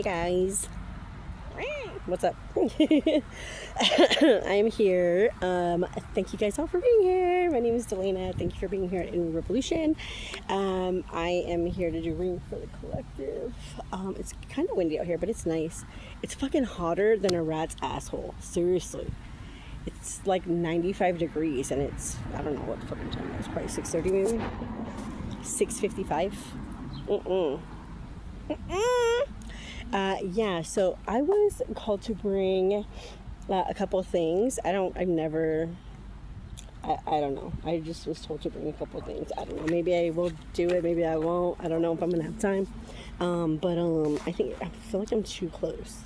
Hey guys, what's up? I'm here. Thank you guys all for being here. My name is Delana. Thank you for being here in Revolution. I am here to do reading for the collective. It's kind of windy out here, but it's nice. It's fucking hotter than a rat's asshole. Seriously. It's like 95 degrees and it's, I don't know what the fucking time it is. Probably 6:30 maybe? 6:55? Yeah, so I was called to bring a couple of things. I don't know. I just was told to bring a couple of things. I don't know. Maybe I will do it. Maybe I won't. I don't know if I'm going to have time. But I feel like I'm too close.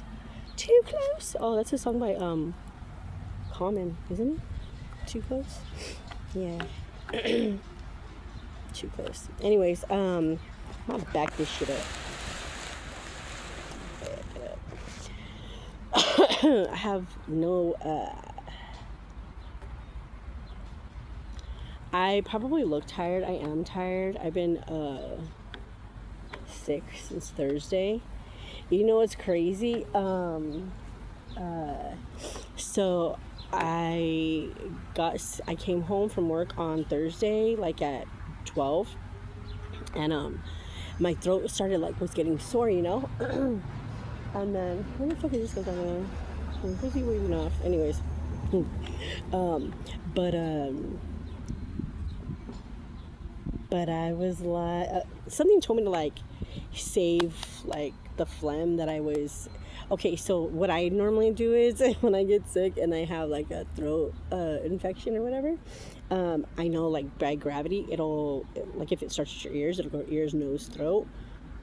Too close? Oh, that's a song by Common, isn't it? Too close? Yeah. Too close. Anyways, I'm going to back this shit up. I have no, I probably look tired. I am tired. I've been, sick since Thursday. You know what's crazy? So I came home from work on Thursday, like at 12, and, my throat started, was getting sore, you know? And then, where the fuck is this guy going? Who's he waving off? Anyways. But I was like, something told me to save the phlegm that I was. Okay, so what I normally do is when I get sick and I have a throat infection or whatever, I know by gravity it'll if it starts at your ears, it'll go ears, nose, throat,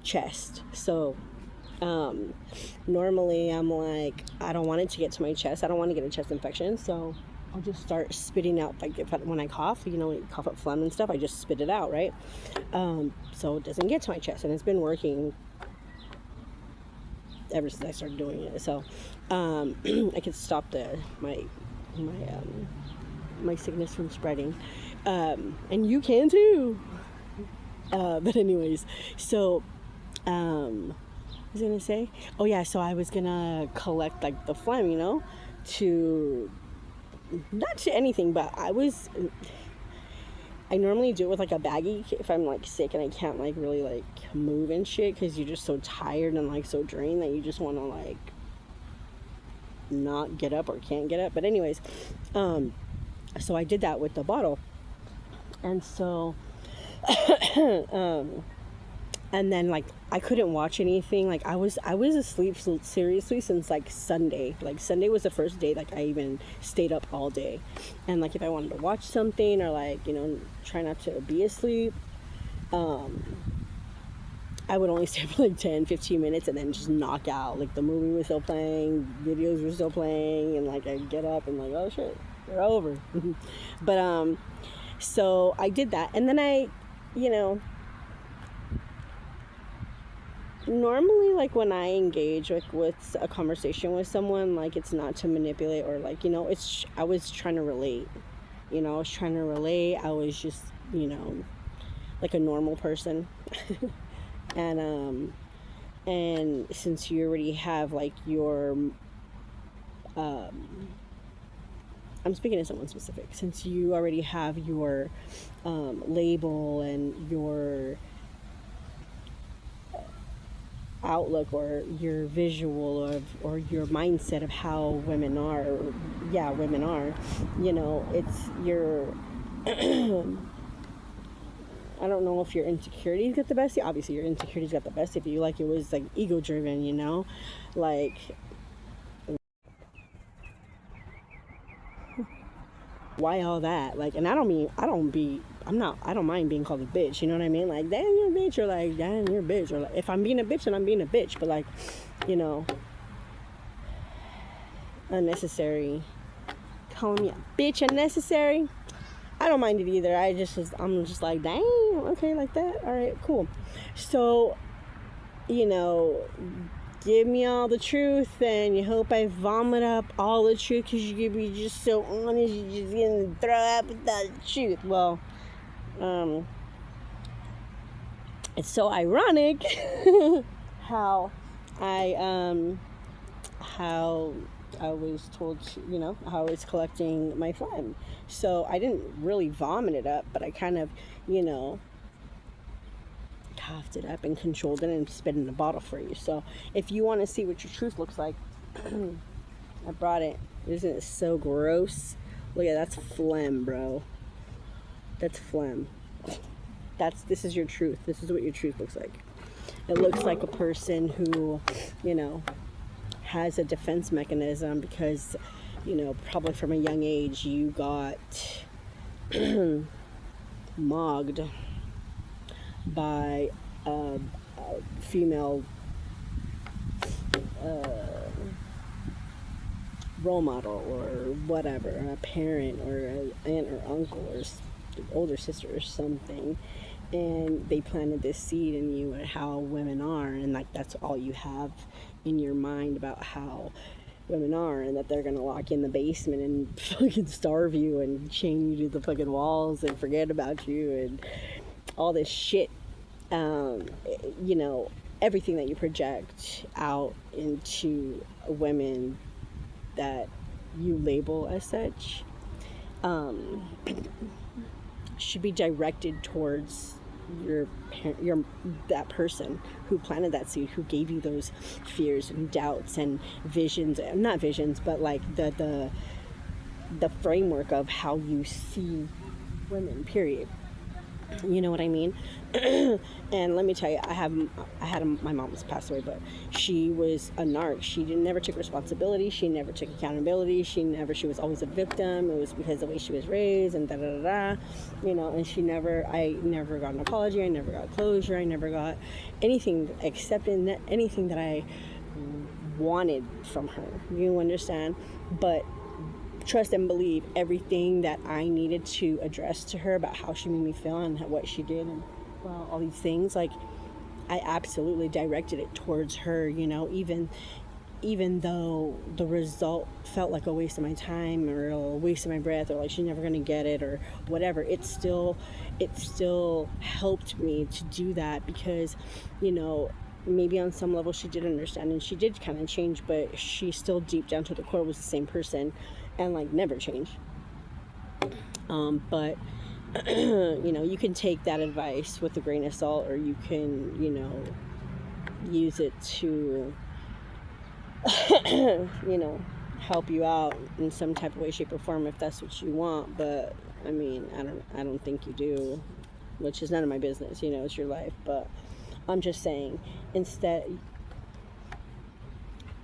chest. So normally I'm I don't want it to get to my chest. I don't want to get a chest infection, so I'll just start spitting out when I cough, when you cough up phlegm and stuff, I just spit it out, right? So it doesn't get to my chest, and it's been working ever since I started doing it. So I could stop my sickness from spreading, and you can too. But anyways, so I was gonna say, oh yeah, so I was gonna collect the phlegm, to not to anything, but I normally do it with a baggie if I'm sick and I can't really move and shit, because you're just so tired and so drained that you just want to not get up or can't get up. But anyways, so I did that with the bottle, and so and then I couldn't watch anything. I was asleep seriously since Sunday. Sunday was the first day I even stayed up all day. And if I wanted to watch something or try not to be asleep, I would only stay for 10-15 minutes and then just knock out. The movie was still playing, videos were still playing, and I'd get up and oh shit, they're over. But so I did that, and then I normally when I engage with a conversation with someone, it's not to manipulate or it's I was trying to relate. I was trying to relate. I was just a normal person. and since you already have your I'm speaking to someone specific, since you already have your label and your outlook or your visual or your mindset of how women are, it's your I don't know if your insecurities get the best. Obviously your insecurities got the best of you. It was ego driven, why all that? And I don't mind being called a bitch, you know what I mean? Damn, you're a bitch, or damn, you're a bitch, or if I'm being a bitch, then I'm being a bitch. But unnecessary, calling me a bitch unnecessary, I don't mind it either. I'm just dang, okay, like that, all right, cool. So give me all the truth, and you hope I vomit up all the truth because you could be just so honest, you're just gonna throw up without the truth. Well, it's so ironic how How I was told, how I was collecting my phlegm. So I didn't really vomit it up, but I kind of, coughed it up and controlled it and spit in a bottle for you. So if you want to see what your truth looks like, I brought it. Isn't it so gross? Look at that's phlegm, bro. That's phlegm. This is your truth. This is what your truth looks like. It looks like a person who, has a defense mechanism because, probably from a young age you got mogged by a female role model or whatever, a parent or an aunt or uncle or older sister or something, and they planted this seed in you at how women are, and like that's all you have in your mind about how women are, and that they're gonna lock you in the basement and fucking starve you and chain you to the fucking walls and forget about you and all this shit. Everything that you project out into women that you label as such should be directed towards your that person who planted that seed, who gave you those fears and doubts and visions, not visions, but like the framework of how you see women, period. You know what I mean? And let me tell you, my mom was passed away, but she was a narc. She never took responsibility. She never took accountability. She was always a victim. It was because of the way she was raised and and I never got an apology. I never got closure. I never got anything except anything that I wanted from her. You understand? But trust and believe everything that I needed to address to her about how she made me feel and what she did and all these things, like I absolutely directed it towards her, even though the result felt like a waste of my time or a waste of my breath or like she's never gonna get it or whatever. It still helped me to do that because maybe on some level she did understand and she did kind of change, but she still deep down to the core was the same person and like never changed. But you can take that advice with a grain of salt, or you can use it to help you out in some type of way, shape, or form if that's what you want. But I mean, I don't think you do, which is none of my business. It's your life. But I'm just saying, instead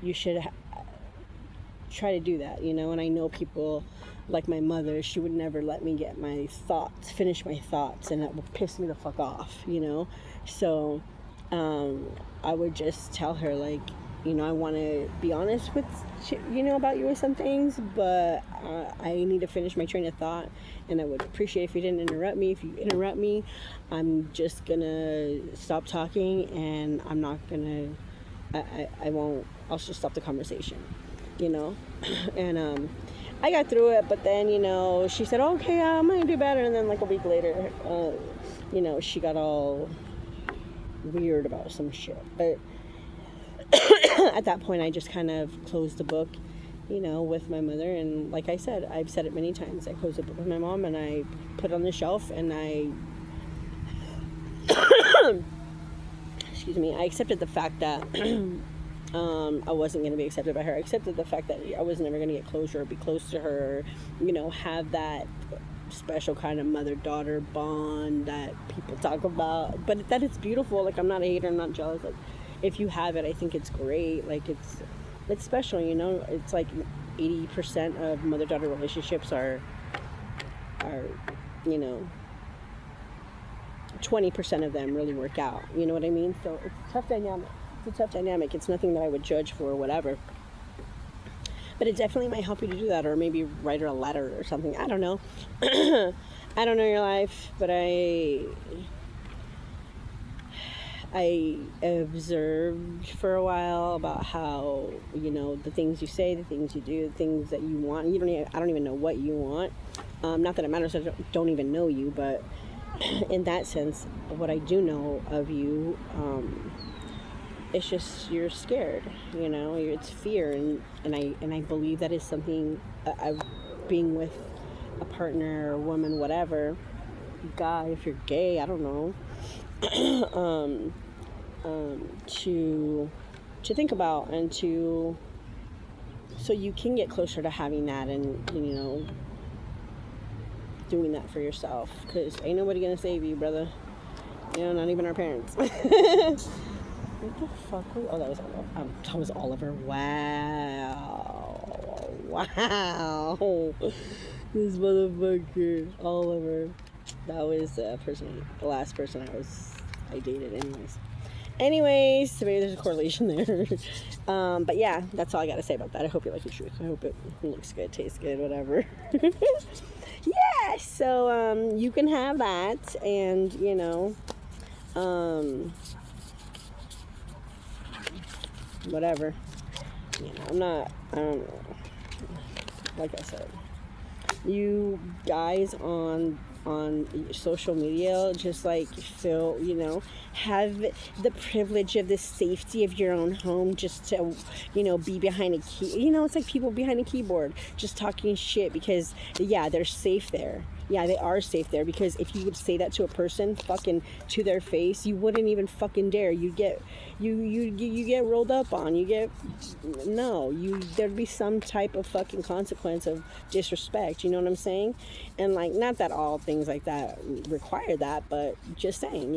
you should try to do that, and I know people like my mother, she would never let me get finish my thoughts, and that would piss me the fuck off, so I would just tell her, like, I want to be honest with about you with some things, but I need to finish my train of thought, and I would appreciate if you didn't interrupt me. If you interrupt me, I'm just gonna stop talking, and I'm not gonna I won't, I'll just stop the conversation, and I got through it. But then she said, okay, I'm gonna do better, and then like a week later she got all weird about some shit. But at that point I just kind of closed the book with my mother, and like I said, I've said it many times, I closed the book with my mom and I put it on the shelf, and I excuse me, I accepted the fact that I wasn't going to be accepted by her. I accepted the fact that I was never going to get closure or be close to her, have that special kind of mother-daughter bond that people talk about, but that it's beautiful. Like, I'm not a hater, I'm not jealous. Like, if you have it, I think it's great. Like, it's special, it's like 80% of mother-daughter relationships are 20% of them really work out. You know what I mean? So it's a tough dynamic. It's nothing that I would judge for or whatever. But it definitely might help you to do that, or maybe write her a letter or something. I don't know. I don't know your life, but I observed for a while about how, the things you say, the things you do, the things that you want. I don't even know what you want. Not that it matters, I don't even know you, but in that sense, what I do know of you, it's just you're scared, it's fear, and I believe that is something. Being with a partner or a woman, whatever, guy, if you're gay, I don't know, to think about, and so you can get closer to having that, and doing that for yourself, because ain't nobody gonna save you, brother. Not even our parents. What the fuck? Oh, that was Oliver. Wow. This motherfucker, Oliver. That was the last person I dated, anyways. So maybe there's a correlation there. But yeah, that's all I gotta say about that. I hope you like the truth. I hope it looks good, tastes good, whatever. Yeah, so you can have that, and whatever. I don't know. Like I said, you guys on social media just feel, have the privilege of the safety of your own home, just to be behind a key. It's like people behind a keyboard just talking shit, because they're safe there. They are safe there, because if you would say that to a person fucking to their face, you wouldn't even fucking dare. You get rolled up on. There'd be some type of fucking consequence of disrespect. You know what I'm saying? And not that all things like that require that, but just saying,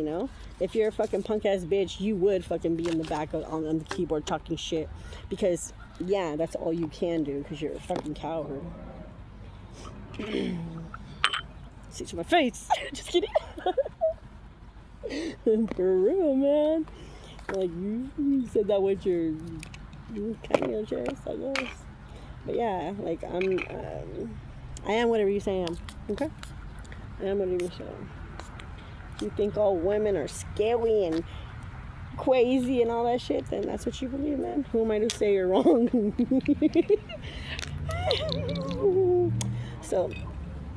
if you're a fucking punk ass bitch, you would fucking be in the back on the keyboard talking shit, because that's all you can do, because you're a fucking coward. See to my face. Just kidding. For real, man. You said that with your kind of your chest, I guess. But yeah, I am whatever you say I am. Okay? I am whatever you say I am. If you think all women are scary and crazy and all that shit, then that's what you believe, man. Who am I to say you're wrong? So,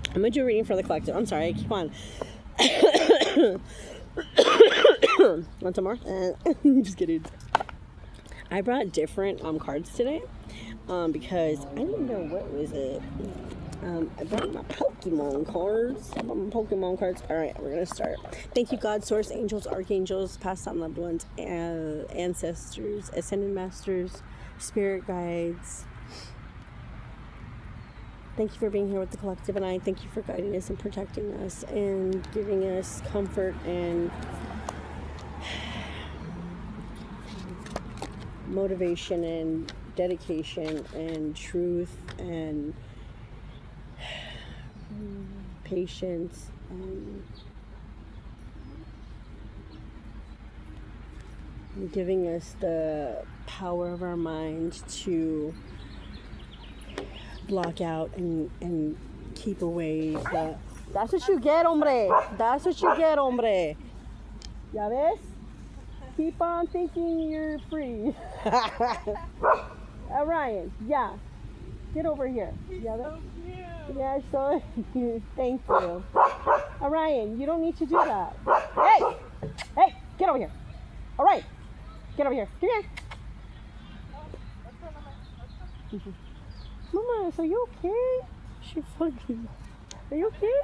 I'm going to do a reading for the collective. I'm sorry, I keep on. Want some more? Just kidding. I brought different cards today because I didn't know what was it. I brought my Pokemon cards. All right, we're going to start. Thank you, God, Source, angels, archangels, past on loved ones, ancestors, ascended masters, spirit guides. Thank you for being here with the collective, and I thank you for guiding us and protecting us and giving us comfort and motivation and dedication and truth and patience and giving us the power of our minds to block out and keep away the... That's what you get, hombre. That's what you get, hombre. ¿Ya ves? Keep on thinking you're free. Ryan, yeah. Get over here. Yeah, so cute. Yeah, so thank you. Ryan, you don't need to do that. Hey, get over here. All right, get over here. Come here. Mama, are you okay? She fucking... Are you okay?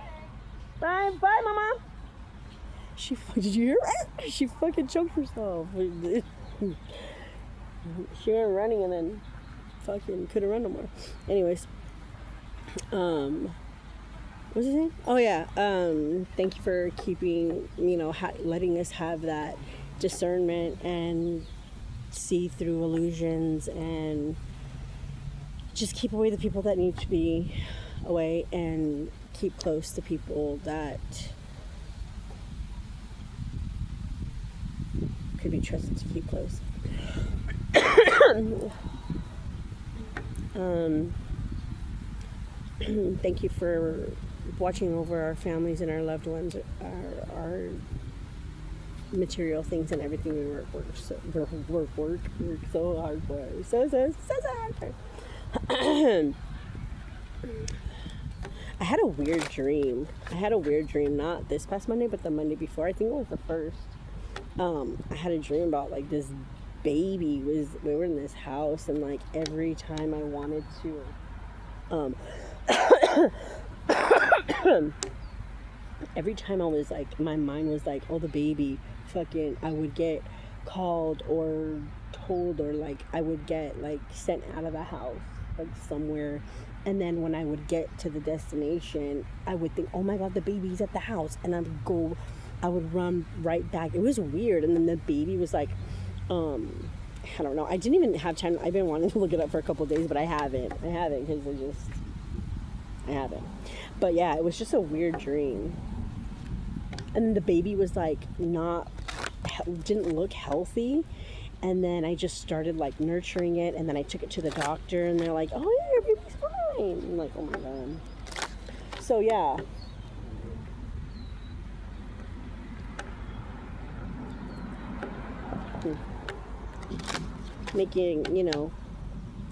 Bye, Mama. Did you hear her? She fucking choked herself. She went running and then fucking couldn't run no more. Anyways, what was I saying? Oh yeah, thank you for keeping, letting us have that discernment and see through illusions and just keep away the people that need to be away and keep close the people that could be trusted to keep close. Thank you for watching over our families and our loved ones, our material things and everything we work so hard for. So hard for. I had a weird dream. Not this past Monday, but the Monday before. I think it was the first. I had a dream about this baby was, we were in this house, and like every time I wanted to, um, every time I was like, my mind was like, oh, the baby, fucking, I would get called or told, or like I would get like sent out of the house, like somewhere. And then when I would get to the destination, I would think, oh my God, the baby's at the house. And I would run right back. It was weird. And then the baby was like, I don't know. I didn't even have time. I've been wanting to look it up for a couple of days, but I haven't because I haven't. But yeah, it was just a weird dream. And then the baby was like didn't look healthy. And then I just started like nurturing it, and then I took it to the doctor, and they're like, oh yeah, your baby's fine. I'm like, oh my God. So yeah. Making,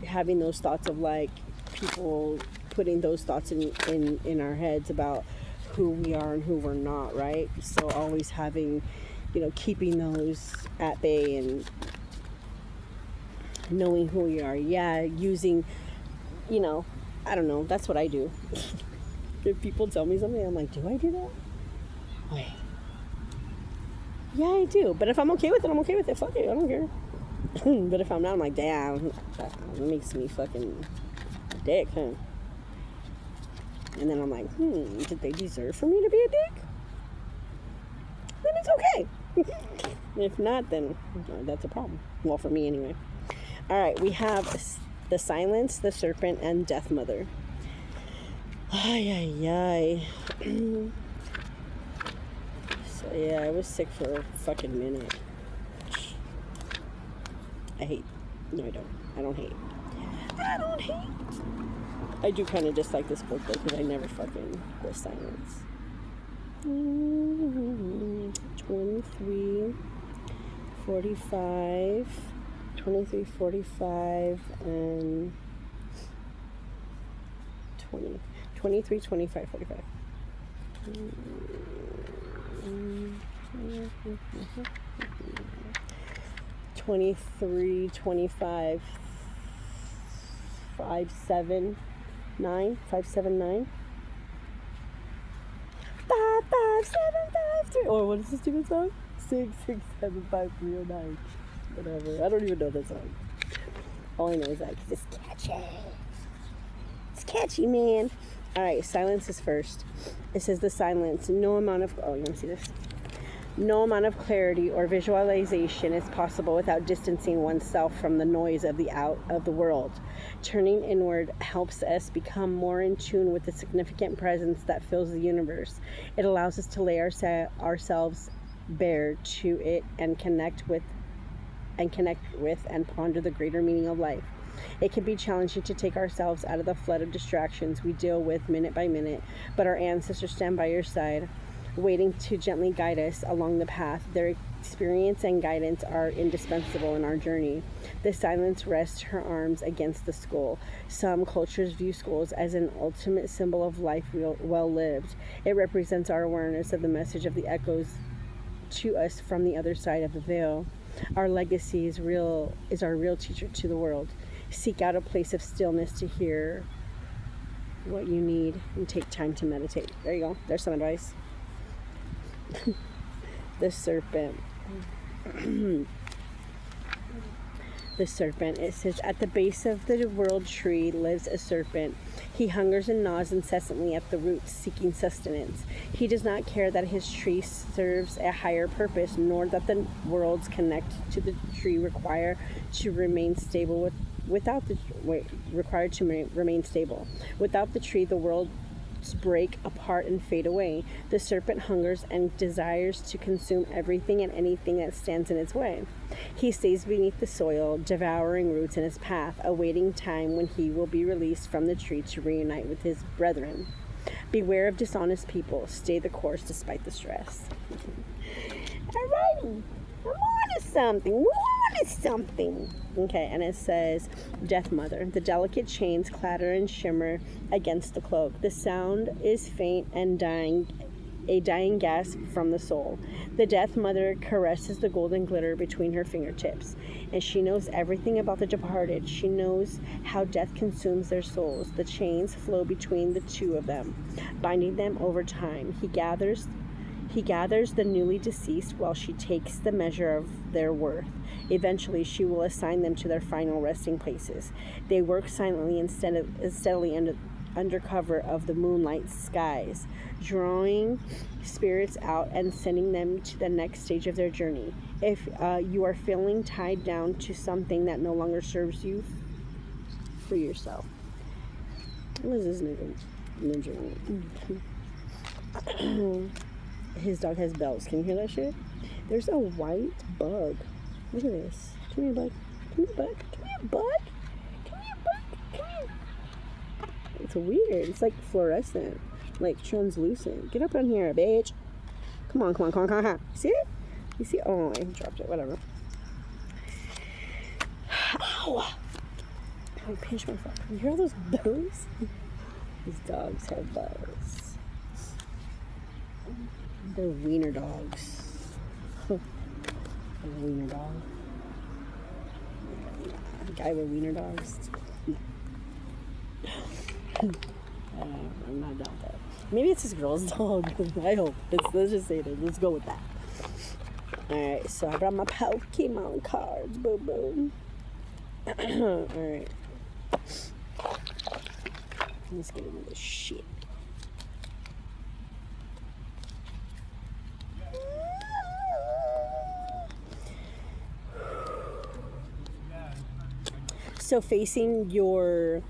having those thoughts of like people putting those thoughts in our heads about who we are and who we're not, right? So always having, keeping those at bay and knowing who we are. Yeah, using, I don't know, that's what I do. If people tell me something, I'm like, do I do that? Wait. Yeah, I do. But if I'm okay with it, I'm okay with it. Fuck it, I don't care. But if I'm not, I'm like, damn, that makes me fucking dick, huh? And then I'm like, did they deserve for me to be a dick? Then it's okay. If not, then that's a problem. Well, for me anyway. All right, we have the Silence, the Serpent, and Death Mother. Ay, ay, ay. So, yeah, I was sick for a fucking minute. I hate. No, I don't. I don't hate. I don't hate. I do kind of dislike this book, though, because I never fucking The Silence. 23, 45... 23, 45, and 20. 23, 25, 45. 23, 25, 5, 7, 9, 5, 7, 9. 5, 5, 7, 5, 3. Or what is this stupid song? 6, 6, 7, 5, 3, 0, 9. Whatever. I don't even know that song. All I know is like, it's catchy. It's catchy, man. Alright, Silence is first. It says the silence. No amount of... Oh, you want to see this? No amount of clarity or visualization is possible without distancing oneself from the noise of the world. Turning inward helps us become more in tune with the significant presence that fills the universe. It allows us to lay ourselves bare to it and connect with and ponder the greater meaning of life. It can be challenging to take ourselves out of the flood of distractions we deal with minute by minute, but our ancestors stand by your side, waiting to gently guide us along the path. Their experience and guidance are indispensable in our journey. The silence rests her arms against the skull. Some cultures view skulls as an ultimate symbol of life well lived. It represents our awareness of the message of the echoes to us from the other side of the veil. Our legacy is our real teacher to the world. Seek out a place of stillness to hear what you need and take time to meditate. There you go. There's some advice. The serpent. The serpent. It says, at the base of the world tree lives a serpent. He hungers and gnaws incessantly at the roots, seeking sustenance. He does not care that his tree serves a higher purpose, nor that the worlds connect to the tree required to remain stable. Without the tree, the worlds break apart and fade away. The serpent hungers and desires to consume everything and anything that stands in its way. He stays beneath the soil, devouring roots in his path, awaiting time when he will be released from the tree to reunite with his brethren. Beware of dishonest people. Stay the course despite the stress. Alrighty. We're on to something. We're on to something. Okay, and it says, Death Mother. The delicate chains clatter and shimmer against the cloak. The sound is faint and dying a dying gasp from the soul. The Death Mother caresses the golden glitter between her fingertips, and she knows everything about the departed. She knows how death consumes their souls. The chains flow between the two of them, binding them over time. He gathers the newly deceased while she takes the measure of their worth. Eventually, she will assign them to their final resting places. They work silently and steadily under cover of the moonlight skies, drawing spirits out and sending them to the next stage of their journey. If you are feeling tied down to something that no longer serves you, free yourself. What is this ninja? His dog has bells. Can you hear that shit? There's a white bug. Look at this. Come here, bug. Come here, bug. Come here, bug. Come here, bug. Come here. It's weird. It's like fluorescent. Like translucent. Get up on here, bitch. Come on, come on, come on, come on. See it? You see? Oh, I dropped it. Whatever. Ow! I pinched myself. You hear all those bells? These dogs have bells. They're wiener dogs. A wiener dog. A guy with wiener dogs. No. I'm not down with that. Maybe it's this girl's dog. I hope. Let's just say it. Let's go with that. Alright, so I brought my Pokemon cards. Boom, boom. Alright. Let's get into this shit. So facing your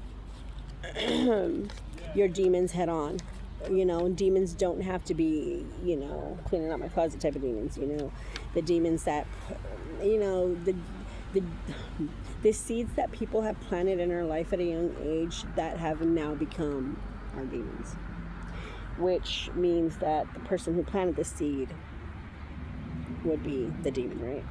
demons head on. You know, demons don't have to be, you know, cleaning out my closet type of demons, you know. The demons that, you know, the seeds that people have planted in our life at a young age that have now become our demons. Which means that the person who planted the seed would be the demon, right?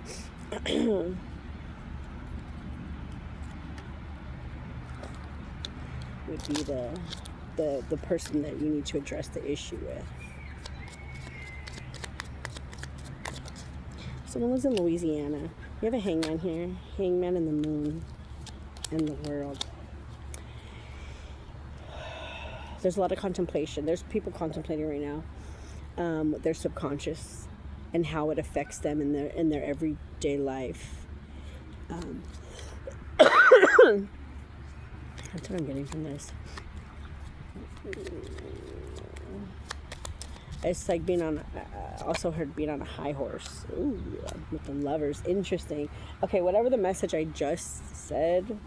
Would be the person that you need to address the issue with. Someone lives in Louisiana. We have a hangman here. Hangman and the moon and the world. There's a lot of contemplation. There's people contemplating right now their subconscious and how it affects them in their everyday life. That's what I'm getting from this. It's like being on, I also heard being on a high horse. Ooh, with the lovers. Interesting. Okay, whatever the message I just said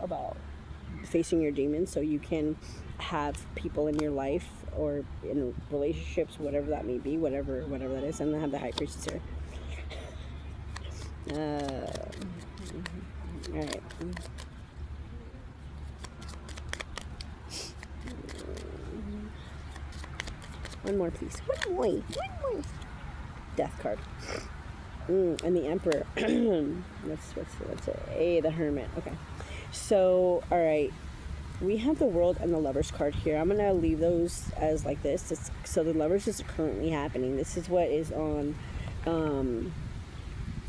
about facing your demons so you can have people in your life or in relationships, whatever that may be, whatever that is. I'm going to have the high priestess here. All right. One more, please. One more. Death card. And the Emperor. What's it? Hey, the Hermit. Okay. So, all right. We have the World and the Lovers card here. I'm going to leave those as like this. So the Lovers is currently happening. This is what is on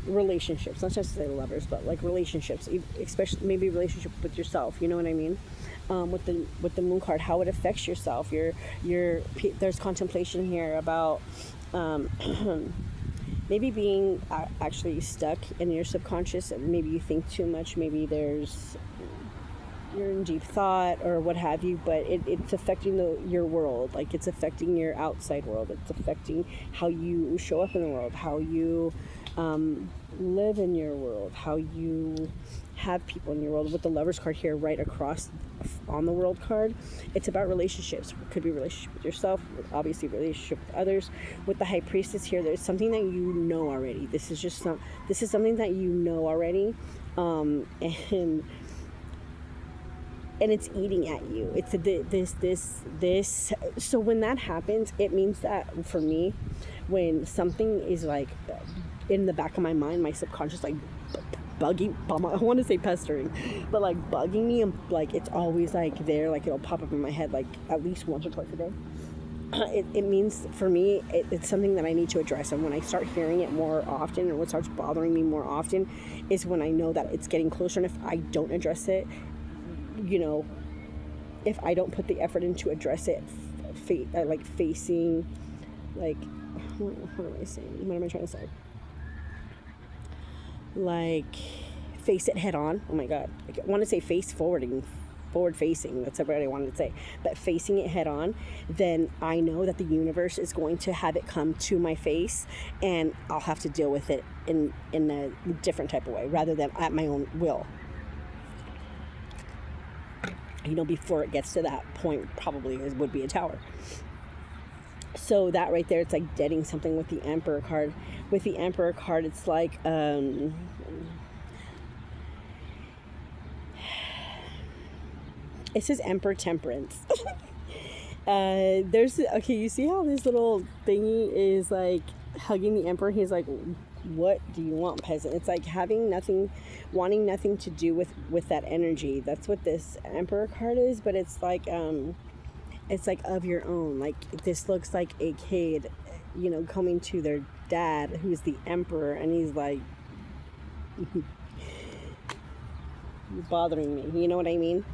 relationships. Not just to say lovers, but like relationships. Especially maybe relationship with yourself. You know what I mean? With the Moon card, how it affects yourself. There's contemplation here about maybe being actually stuck in your subconscious, and maybe you think too much. Maybe you're in deep thought or what have you, but it's affecting your world. Like it's affecting your outside world. It's affecting how you show up in the world, how you live in your world, how you have people in your world. With the Lovers card here right across on the World card, it's about relationships. It could be relationship with yourself, obviously relationship with others. With the High Priestess here, there's something that you know already. This is something that you know already, and it's eating at you. It's this. So when that happens, it means that for me, when something is like in the back of my mind, my subconscious like bugging, I want to say pestering, but like bugging me, and like it's always like there, like it'll pop up in my head like at least once or twice a day. it means for me, it's something that I need to address. And when I start hearing it more often, and what starts bothering me more often, is when I know that it's getting closer. And if I don't address it, you know, if I don't put the effort in to address it, like facing, like, what am I saying? What am I trying to say? Like, face it head on. Oh my God. I want to say forward facing. That's what I wanted to say. But facing it head on, then I know that the universe is going to have it come to my face, and I'll have to deal with it in a different type of way rather than at my own will. You know, before it gets to that point, probably would be a tower. So that right there, it's like deading something with the Emperor card. With the Emperor card, it's like, it says Emperor Temperance. Okay, you see how this little thingy is like hugging the Emperor? He's like, what do you want, peasant? It's like wanting nothing to do with that energy. That's what this Emperor card is, but it's like of your own. Like, this looks like a kid, you know, coming to their dad, who's the Emperor, and he's like, bothering me. You know what I mean?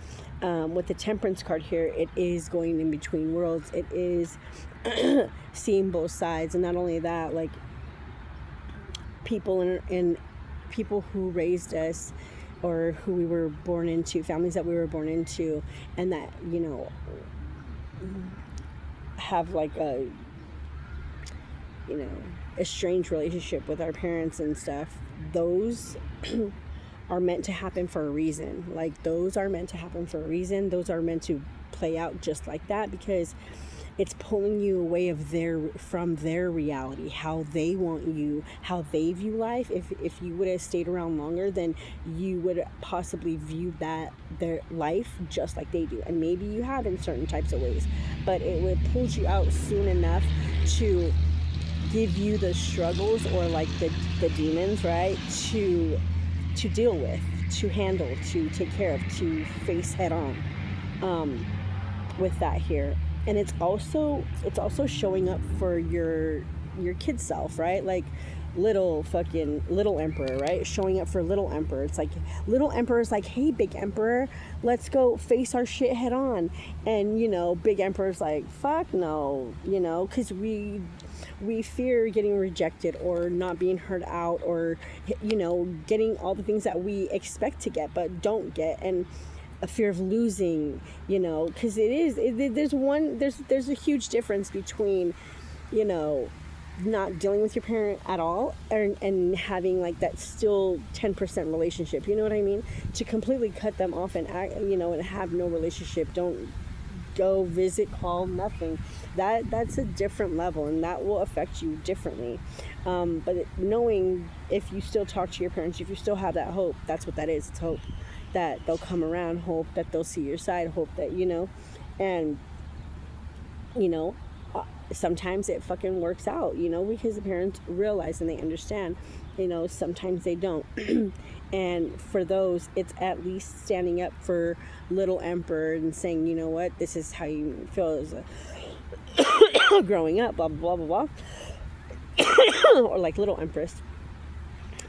With the Temperance card here, it is going in between worlds. It is seeing both sides. And not only that, like, people and people who raised us, or who we were born into, families that we were born into, and that, you know, have like a, you know, a strange relationship with our parents and stuff. Those are meant to happen for a reason. Like, those are meant to happen for a reason. Those are meant to play out just like that, because it's pulling you away from their reality, how they want you, how they view life. If you would have stayed around longer, then you would possibly view their life just like they do. And maybe you have in certain types of ways, but it would pull you out soon enough to give you the struggles, or like the demons, right, to deal with, to handle, to take care of, to face head on, with that here. And it's also showing up for your kid self, right? Like, little Emperor, right? Showing up for little Emperor. It's like little Emperor is like, hey, big Emperor, let's go face our shit head on. And, you know, big Emperor's like, fuck no, you know, because we fear getting rejected, or not being heard out, or, you know, getting all the things that we expect to get but don't get, and a fear of losing, you know, because there's a huge difference between, you know, not dealing with your parent at all, and having like that still 10% relationship. You know what I mean? To completely cut them off and you know, and have no relationship, don't go visit, call, nothing. That's a different level, and that will affect you differently. But knowing, if you still talk to your parents, if you still have that hope, that's what that is. It's hope that they'll come around, hope that they'll see your side, hope that, you know, and, you know, sometimes it fucking works out, you know, because the parents realize and they understand, you know, sometimes they don't. And for those, it's at least standing up for little Emperor and saying, you know what, this is how you feel as a growing up, blah, blah, blah, blah, blah. Or like little Empress,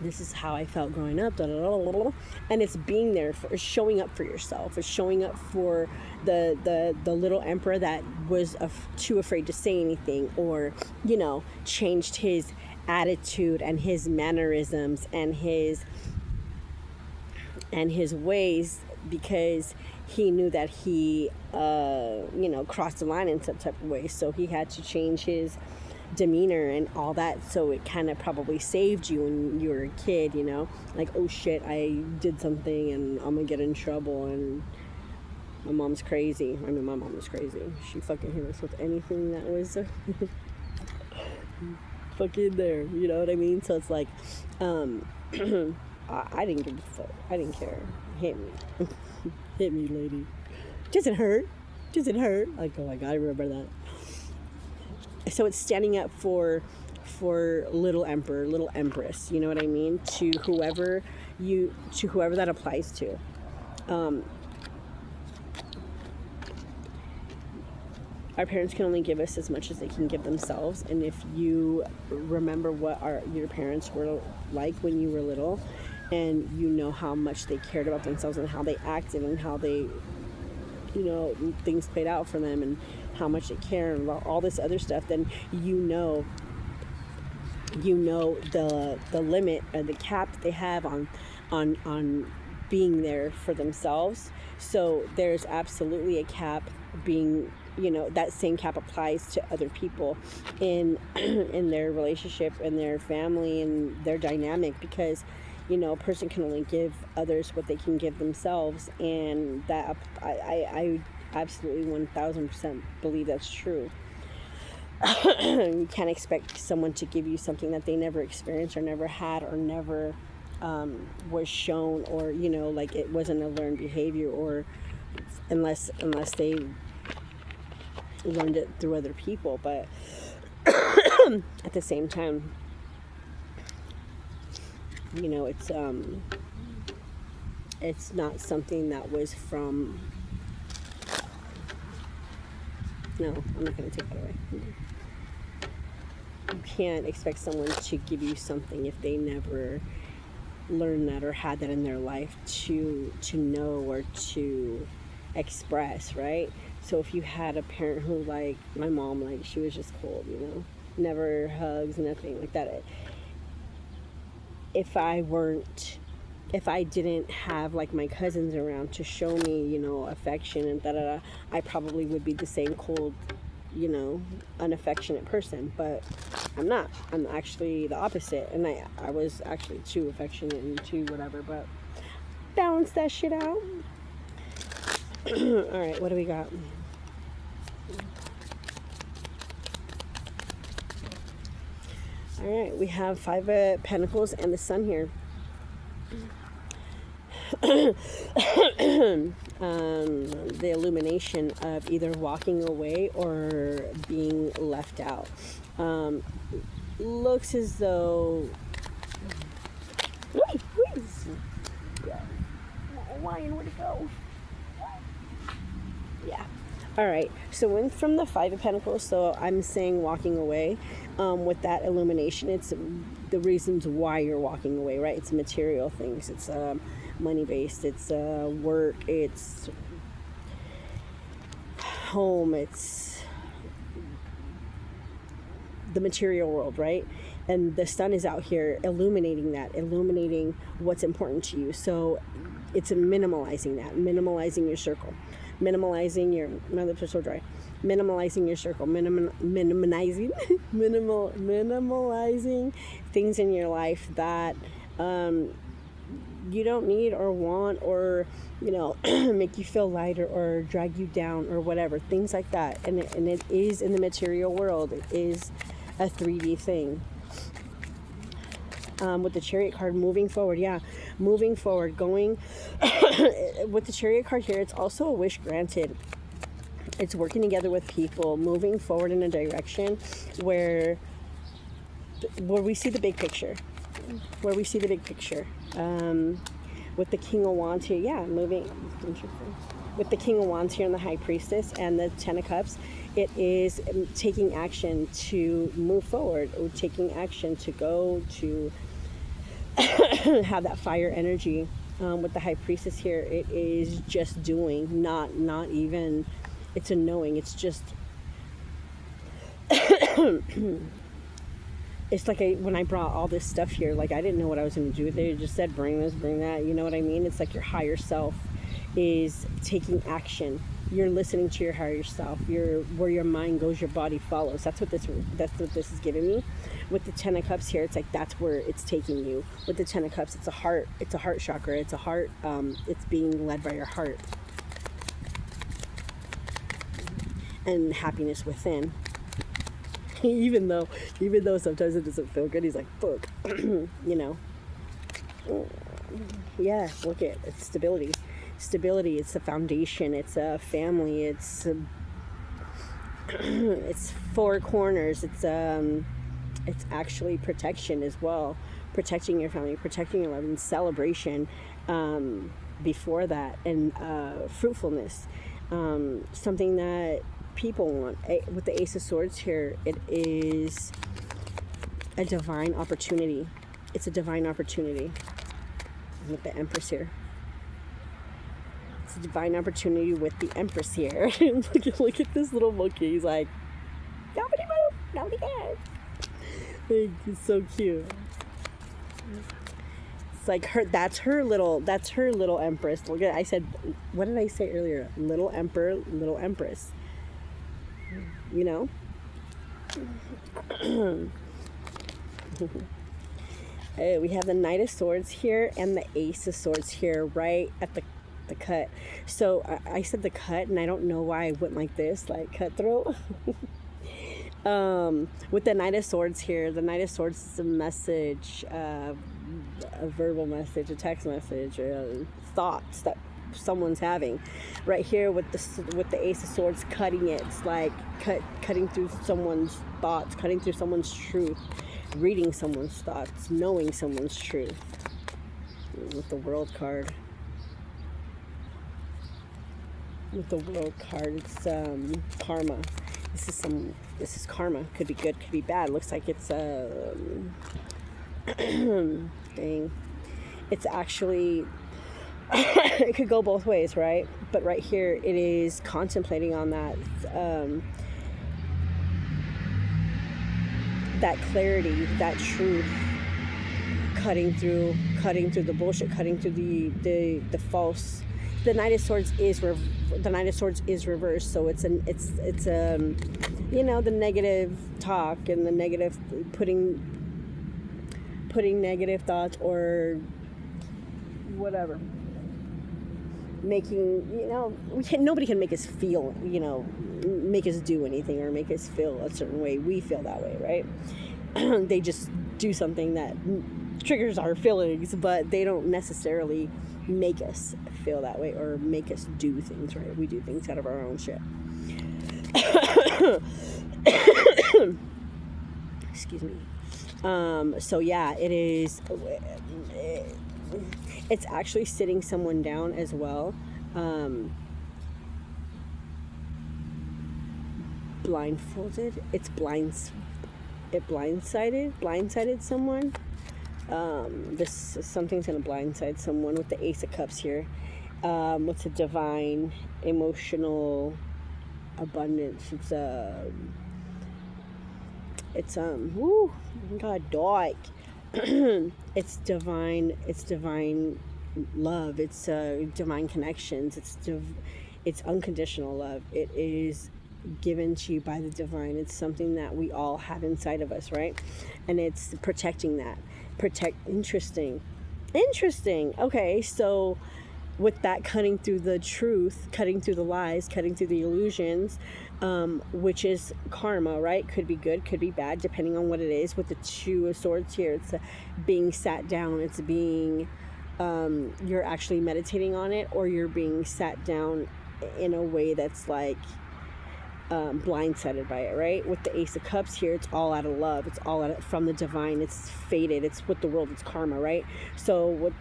this is how I felt growing up, blah, blah, blah, blah, blah. And it's being there, for showing up for yourself. It's showing up for the little Emperor that was too afraid to say anything, or, you know, changed his attitude and his mannerisms and his ways, because he knew that he you know, crossed the line in some type of way. So he had to change his demeanor and all that. So it kind of probably saved you when you were a kid, you know, like, oh shit, I did something and I'm gonna get in trouble, and my mom's crazy. I mean, my mom was crazy. She fucking hit us with anything that was fucking there, you know what I mean? So it's like, I didn't give a fuck. I didn't care. Hit me. Hit me, lady. Doesn't hurt. Like, oh my God, I remember that. So it's standing up for little Emperor, little Empress, you know what I mean? To whoever that applies to. our parents can only give us as much as they can give themselves. And if you remember what your parents were like when you were little, and you know how much they cared about themselves and how they acted and how they, things played out for them and how much they care and all this other stuff, then you know the limit or the cap that they have on being there for themselves. So there's absolutely a cap being, that same cap applies to other people in in their relationship and their family and their dynamic, because a person can only give others what they can give themselves, and that I absolutely 1000% believe that's true. You can't expect someone to give you something that they never experienced or never had or never was shown, or like it wasn't a learned behavior, or unless they learned it through other people. But at the same time, it's not something that was from. No, I'm not going to take that away. You can't expect someone to give you something if they never learned that or had that in their life to know or to express, right? So if you had a parent who, like my mom, like she was just cold, never hugs, nothing like that. If I didn't have like my cousins around to show me, affection and I probably would be the same cold, unaffectionate person. But I'm not. I'm actually the opposite. And I was actually too affectionate and too whatever, but balance that shit out. All right, what do we got? All right, we have 5 of Pentacles and the Sun here. The illumination of either walking away or being left out. Looks as though lion, where'd it go? Yeah. All right, so went from the 5 of Pentacles, so I'm saying walking away. With that illumination, it's the reasons why you're walking away, right? It's material things, it's money-based, it's work, it's home, it's the material world, right? And the sun is out here illuminating that, illuminating what's important to you. So it's minimalizing that, minimalizing your circle, minimalizing your, my lips are so dry, minimalizing your circle, minimalizing things in your life that you don't need or want, or make you feel lighter or drag you down or whatever, things like that. And it is in the material world, it is a 3D thing. With the Chariot card, moving forward, moving forward, going with the Chariot card here, it's also a wish granted. It's working together with people, moving forward in a direction where we see the big picture, with the King of Wands here, moving, with the King of Wands here and the High Priestess and the 10 of Cups. It is taking action to move forward, or taking action to go to have that fire energy. With the High Priestess here, it is just doing, not even, it's a knowing, it's just it's like when I brought all this stuff here, like I didn't know what I was going to do with it. It just said bring this, bring that, you know what I mean? It's like your higher self is taking action. You're listening to your higher self. Where your mind goes, your body follows. That's what this is giving me. With the 10 of Cups here, it's like that's where it's taking you. With the 10 of Cups, it's a heart chakra. It's a heart. It's being led by your heart and happiness within. even though sometimes it doesn't feel good, he's like, fuck, Yeah, look at it's stability. It's a foundation, it's a family, it's it's 4 corners, it's actually protection as well, protecting your family, protecting your love, and celebration before that, and fruitfulness, something that people want. With the Ace of Swords here, it is a divine opportunity. It's a divine opportunity. With the Empress here. It's a divine opportunity with the Empress here. look at this little monkey. He's like, nobody move, nobody cares. Like, it's so cute. It's like that's her little Empress. Look at, I said, what did I say earlier? Little Emperor, little Empress. You know? We have the Knight of Swords here and the Ace of Swords here, right at the cut. So I said the cut, and I don't know why I went like this, like cutthroat. With the Knight of Swords here, the Knight of Swords is a message, a verbal message, a text message, thoughts that someone's having. Right here with the Ace of Swords, cutting it. It's like cutting through someone's thoughts, cutting through someone's truth, reading someone's thoughts, knowing someone's truth. With the World card. With the World card, it's karma. This is karma. Could be good, could be bad. Looks like it's dang. It's actually it could go both ways, right? But right here it is contemplating on that that clarity, that truth, cutting through the bullshit, cutting through the false. The Knight of Swords is reversed, so it's you know, the negative talk and the negative putting negative thoughts or whatever, making, you know, nobody can make us feel, you know, make us do anything or make us feel a certain way. We feel that way, right? They just do something that triggers our feelings, but they don't necessarily make us feel that way or make us do things, right? We do things out of our own shit. Excuse me. So yeah, it's actually sitting someone down as well. Blindfolded. It blindsided someone. Something's gonna blindside someone with the Ace of Cups here. What's a divine emotional abundance? Woo, God, dark. It's divine love. It's divine connections. It's unconditional love. It is given to you by the divine. It's something that we all have inside of us, right? And it's protecting that. Interesting. Okay, so with that, cutting through the truth, cutting through the lies, cutting through the illusions, which is karma, right? Could be good, could be bad, depending on what it is. With the Two of Swords here, it's being sat down. It's being, you're actually meditating on it, or you're being sat down in a way that's like blindsided by it, right? With the Ace of Cups here, it's all out of love. It's all from the divine. It's fated. It's with the world. It's karma, right? So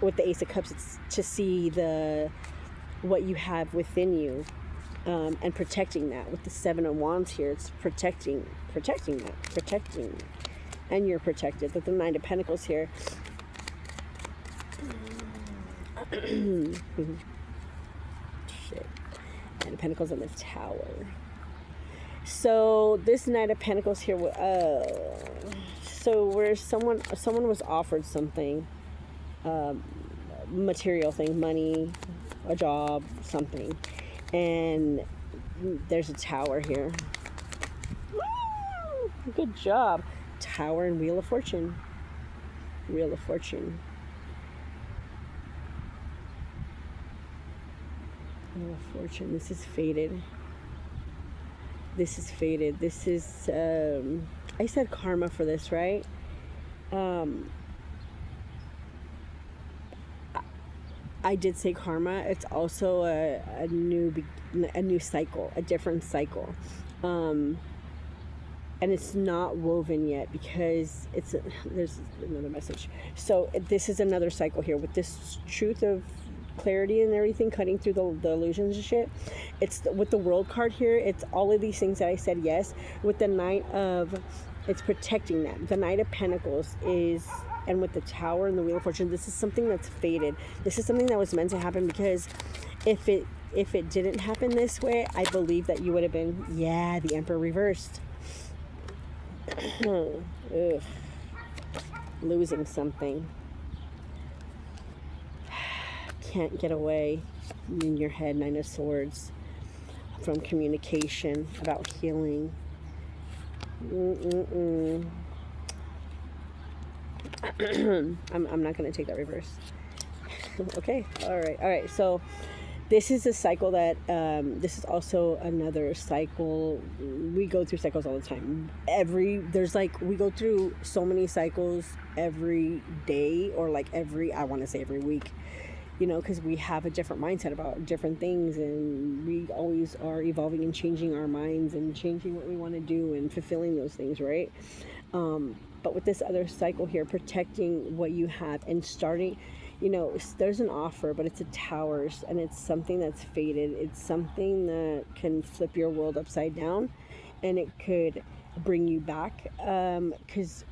with the Ace of Cups, it's to see what you have within you, and protecting that. With the Seven of Wands here, it's protecting that, and you're protected. With the Nine of Pentacles here, shit, Nine of Pentacles on the Tower. So this Knight of Pentacles here, so where someone was offered something, material thing, money, a job, something, and there's a Tower here. Woo! Good job. Tower and Wheel of Fortune. Wheel of Fortune. Wheel of Fortune. This is fated. This is fated. This is, I said karma for this, right? I did say karma. It's also a new cycle, a different cycle. And it's not woven yet because there's another message. So this is another cycle here with this truth of clarity and everything, cutting through the illusions and shit. It's with the world card here, it's all of these things that I said yes. With the Knight of, it's protecting them. The Knight of Pentacles is, and with the Tower and the Wheel of Fortune, this is something that's fated. This is something that was meant to happen, because if it didn't happen this way, I believe that you would have been, yeah, the Emperor reversed. Ugh. Losing something. Can't get away in your head. Nine of Swords. From communication, about healing. I'm not going to take that reverse. Okay, all right. So this is a cycle that, this is also another cycle. We go through cycles all the time. We go through so many cycles every day, or like I want to say every week, because we have a different mindset about different things, and we always are evolving and changing our minds and changing what we want to do and fulfilling those things, right? But with this other cycle here, protecting what you have and starting, there's an offer, but it's a Towers, and it's something that's fated. It's something that can flip your world upside down, and it could bring you back, because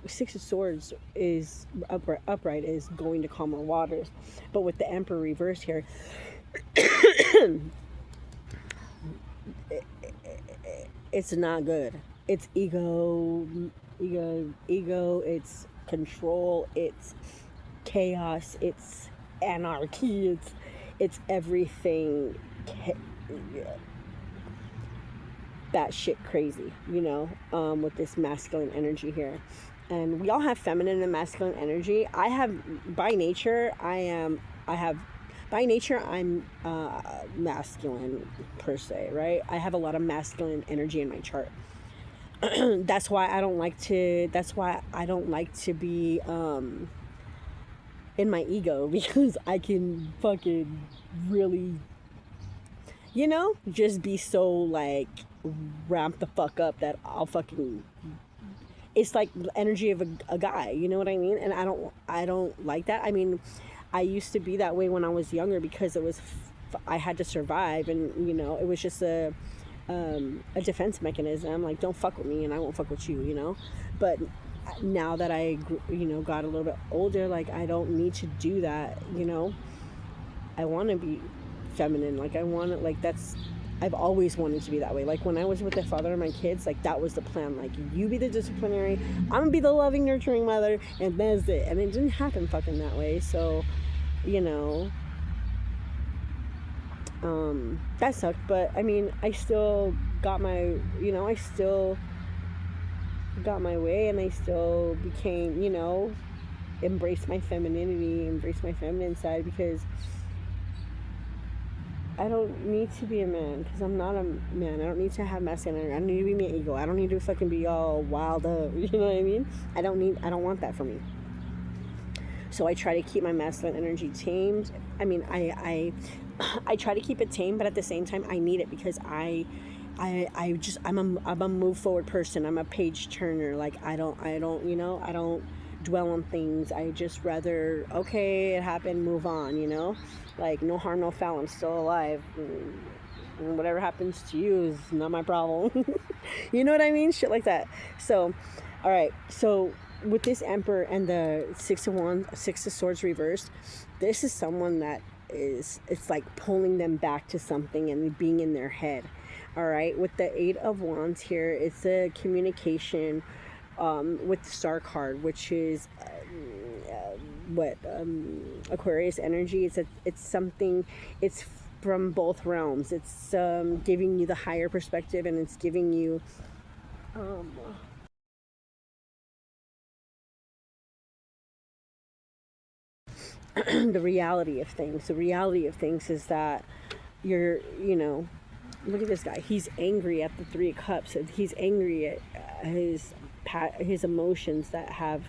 Six of Swords is upright is going to calmer waters. But with the Emperor reverse here, it's not good. It's ego, it's control, it's chaos, it's anarchy, it's everything batshit crazy, with this masculine energy here. And we all have feminine and masculine energy. By nature, I'm masculine per se, right? I have a lot of masculine energy in my chart. That's why I don't like to be in my ego, because I can fucking really, just be so like ramp the fuck up that I'll fucking, it's like the energy of a guy, you know what I mean? And I don't like that. I mean, I used to be that way when I was younger, because I had to survive, and it was just a defense mechanism, like don't fuck with me and I won't fuck with you, but now that I got a little bit older, like I don't need to do that. I want to be feminine, like I want to, like I've always wanted to be that way. Like when I was with the father of my kids, like that was the plan, like you be the disciplinary, I'm gonna be the loving, nurturing mother, and that's it. And it didn't happen fucking that way. So that sucked. But I mean, I still got my way, and I still became, embrace my femininity, embrace my feminine side, because I don't need to be a man, because I'm not a man. I don't need to have masculine energy. I don't need to be my ego. I don't need to fucking be all wild up. You know what I mean? I don't want that for me. So I try to keep my masculine energy tamed. I mean, I try to keep it tamed, but at the same time, I need it, because I'm a move forward person. I'm a page turner. Like I don't dwell on things. I just rather, okay, it happened, move on, like no harm, no foul, I'm still alive, and whatever happens to you is not my problem. You know what I mean? Shit like that. So all right, so with this Emperor and the Six of Swords reversed, this is someone that it's like pulling them back to something and being in their head. All right, with the Eight of Wands here, it's a communication with the Star card, which is Aquarius energy. It's something, it's from both realms. It's giving you the higher perspective, and it's giving you the reality of things. The reality of things is that you're, look at this guy. He's angry at the Three of Cups. He's angry at his emotions that have,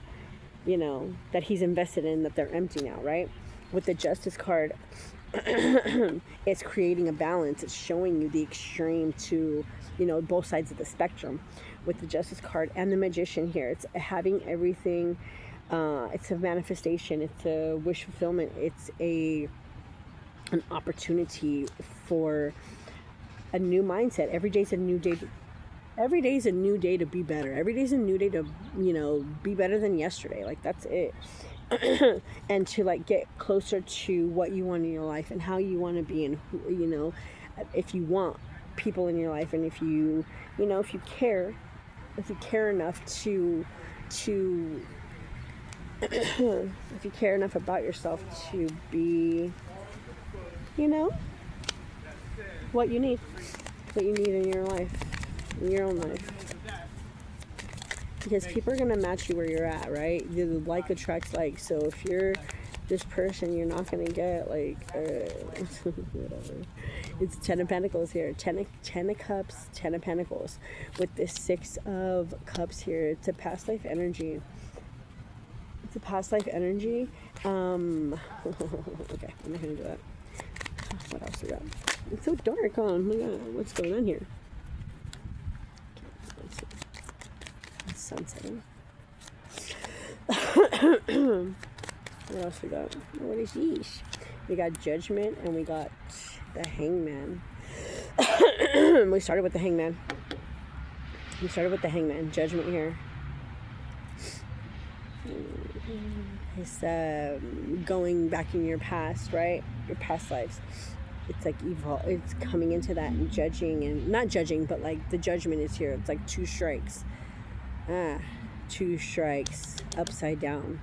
that he's invested in, that they're empty now, right? With the Justice card, it's creating a balance. It's showing you the extreme to, both sides of the spectrum. With the Justice card and the Magician here, it's having everything. It's a manifestation. It's a wish fulfillment. It's a an opportunity for a new mindset. Every day's a new day. Every day is a new day to be better. Every day is a new day to, be better than yesterday. Like, that's it. And to, like, get closer to what you want in your life and how you want to be, and who, if you want people in your life, and if you care enough to if you care enough about yourself to be, what you need in your life, in your own life. Because people are going to match you where you're at, right? The like attracts like. So if you're this person, you're not going to get, like, whatever. It's 10 of Pentacles here. 10 of Cups, 10 of Pentacles. With this 6 of Cups here. It's a past life energy. Okay, I'm not going to do that. What else we got? It's so dark, huh? Oh my God, what's going on here? It's sunsetting. What else we got? What is yeesh? We got Judgment and we got the Hangman. We started with the Hangman. Judgment here. It's going back in your past, right? Your past lives. It's like evil. It's coming into that and judging, and not judging, but like the judgment is here. It's like 2 strikes. 2 strikes upside down.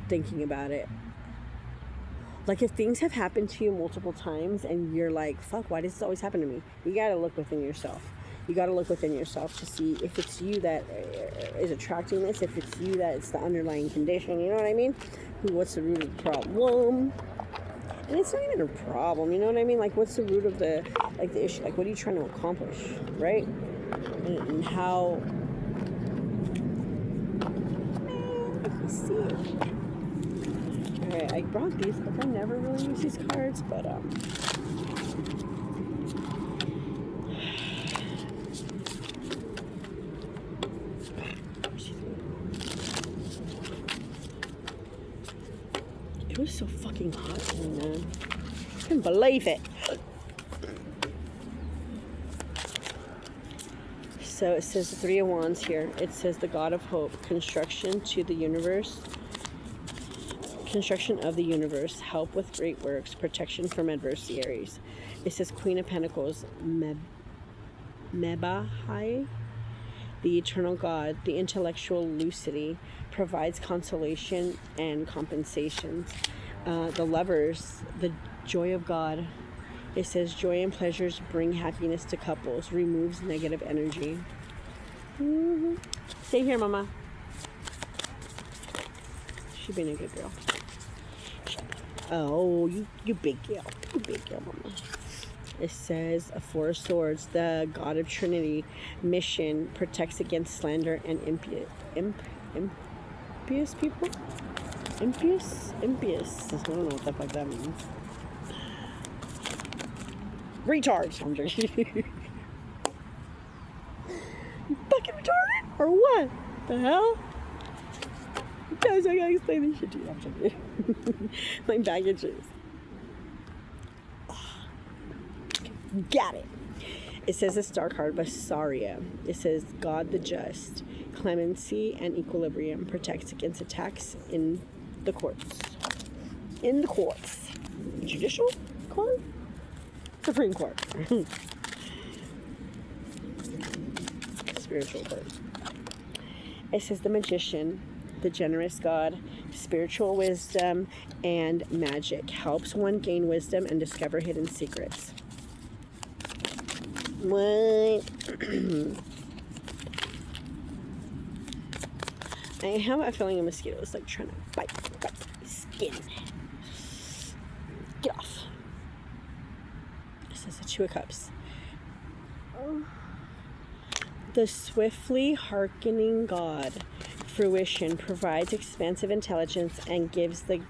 Thinking about it. Like, if things have happened to you multiple times and you're like, fuck, why does this always happen to me? You gotta look within yourself. To see if it's you that is attracting this, if it's you that it's the underlying condition, you know what I mean? What's the root of the problem? And it's not even a problem, you know what I mean? Like, what's the root of the issue? Like, what are you trying to accomplish, right? And how... Let me see. Alright, I brought these, but I never really use these cards, but, it was so fucking hot today, man. I couldn't believe it. So it says the 3 of Wands here. It says the God of Hope, construction of the universe, help with great works, protection from adversaries. It says Queen of Pentacles, Mebahai, the eternal God, the intellectual lucidity, provides consolation and compensations. The Lovers, the joy of God. It says joy and pleasures bring happiness to couples, removes negative energy. Stay here, Mama. She's being a good girl. Oh, you big girl. Mama. It says a 4 of Swords, the God of Trinity, mission, protects against slander and impious people? Impious? I don't know what the fuck that means. Retards. I'm joking. You fucking retarded? Or what? The hell? Guys, I gotta explain this shit to you. I'm joking. My baggages. Got it. It says a star card, Basaria. It says God the just, clemency and equilibrium, protects against attacks in the courts. Judicial court? Supreme Court. Spiritual court. It says the magician, the generous God, spiritual wisdom and magic, helps one gain wisdom and discover hidden secrets. What? I have a feeling a mosquito is like trying to bite my skin. Get off. This is a 2 of Cups. The swiftly hearkening God, fruition, provides expansive intelligence and gives the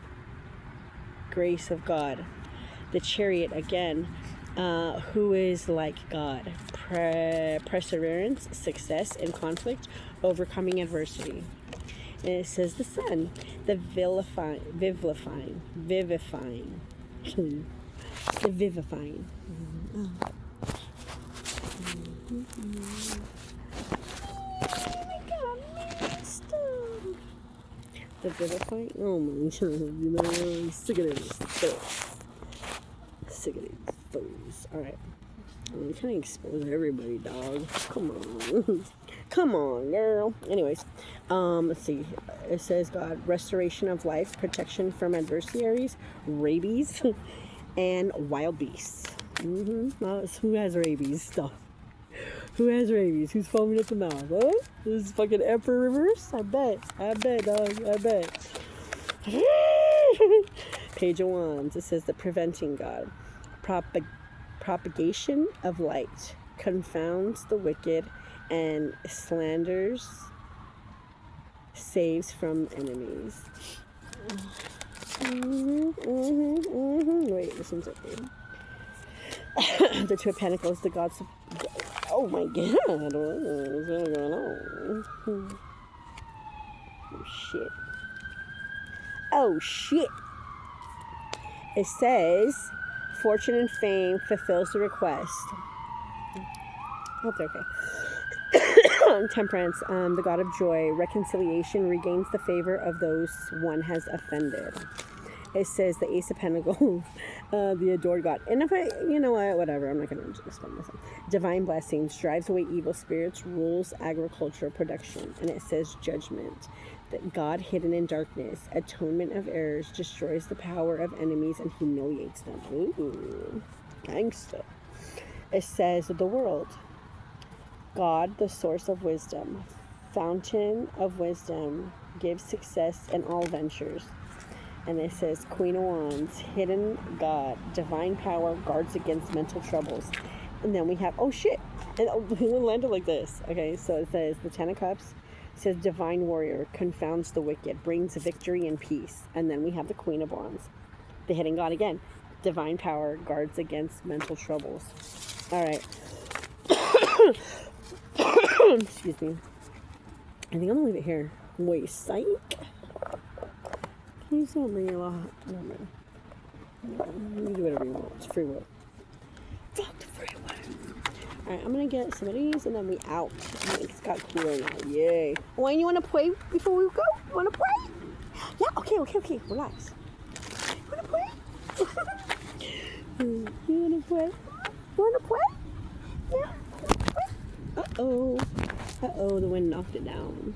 grace of God. The Chariot again, who is like God, perseverance, success in conflict, overcoming adversity. And it says the Sun, the vivifying, The vivifying. The vivifying. Oh my god! Sick of this. Sick of these fools. All right. I'm trying to expose everybody, dog. Come on. Come on, girl. Anyways, let's see. It says God, restoration of life, protection from adversaries, rabies, and wild beasts. Who has rabies stuff? Who has rabies? Who's foaming at the mouth? Huh? This is fucking Emperor Reverse? I bet, dog. I bet. Page of Wands. It says the preventing God. Propagation of light confounds the wicked and slanders saves from enemies. Wait, this one's okay. The Two of Pentacles, the gods of... Oh my god, what's going on? Oh shit. Oh shit. It says fortune and fame fulfills the request. Hope they're okay. Temperance, the god of joy, reconciliation regains the favor of those one has offended. It says the Ace of Pentacles, the adored God. And if I, you know what, whatever, I'm not going to explain myself. Divine blessings, drives away evil spirits, rules agriculture production. And it says judgment, that God hidden in darkness, atonement of errors, destroys the power of enemies and humiliates them. Ooh, gangsta. It says the world, God, the source of wisdom, fountain of wisdom, gives success in all ventures. And it says Queen of Wands, hidden God, divine power, guards against mental troubles. And then we have, oh shit, it landed like this. Okay, so it says the Ten of Cups, says divine warrior, confounds the wicked, brings victory and peace. And then we have the Queen of Wands, the hidden God again, divine power, guards against mental troubles. All right. Excuse me. I think I'm gonna leave it here. Wait, psych. Please don't bring your lot. No, man. You can do whatever you want. It's free will. Fuck the free will. Alright, I'm gonna get some of these and then we out. It's got cooler now. Yay. Wayne, you wanna play before we go? You wanna play? Yeah, okay. Relax. You wanna play? You wanna play? You wanna play? Yeah. Uh-oh, the wind knocked it down.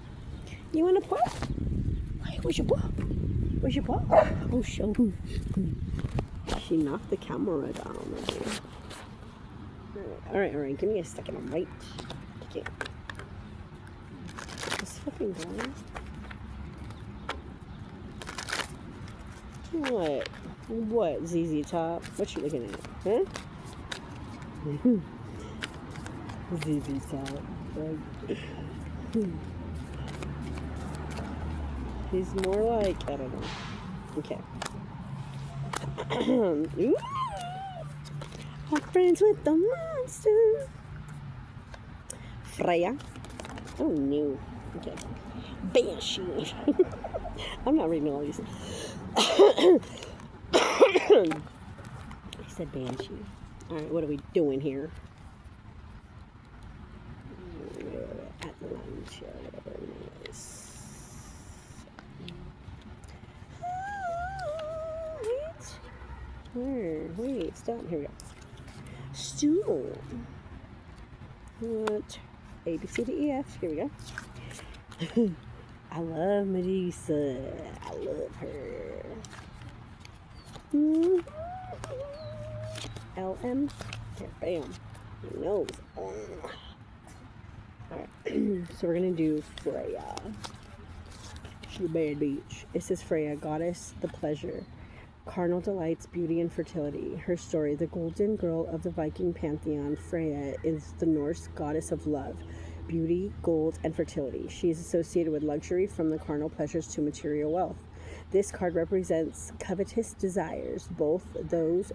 You wanna play? Hey, where's your ball? Where's your ball? Oh, show. She knocked the camera down. Alright. Give me a second. I'm right. Okay. This fucking going. What, ZZ Top? What you looking at? Huh? ZZ Top. He's more like, I don't know. Okay. Ooh. I'm friends with the monster. Freya. Oh, no. Okay. Banshee. I'm not reading all these. I said Banshee. Alright, what are we doing here? At lunch, whatever it is. Wait, stop. Here we go. Stool. What? A, B, C, D, E, F. Here we go. I love Medusa. I love her. L-M. Here, bam. Your nose. Alright. So we're going to do Freya. She's a bad bitch. It says Freya, goddess, the pleasure. Carnal delights, beauty, and fertility. Her story, the golden girl of the Viking pantheon, Freya is the Norse goddess of love, beauty, gold, and fertility. She is associated with luxury from the carnal pleasures to material wealth. This card represents covetous desires, both those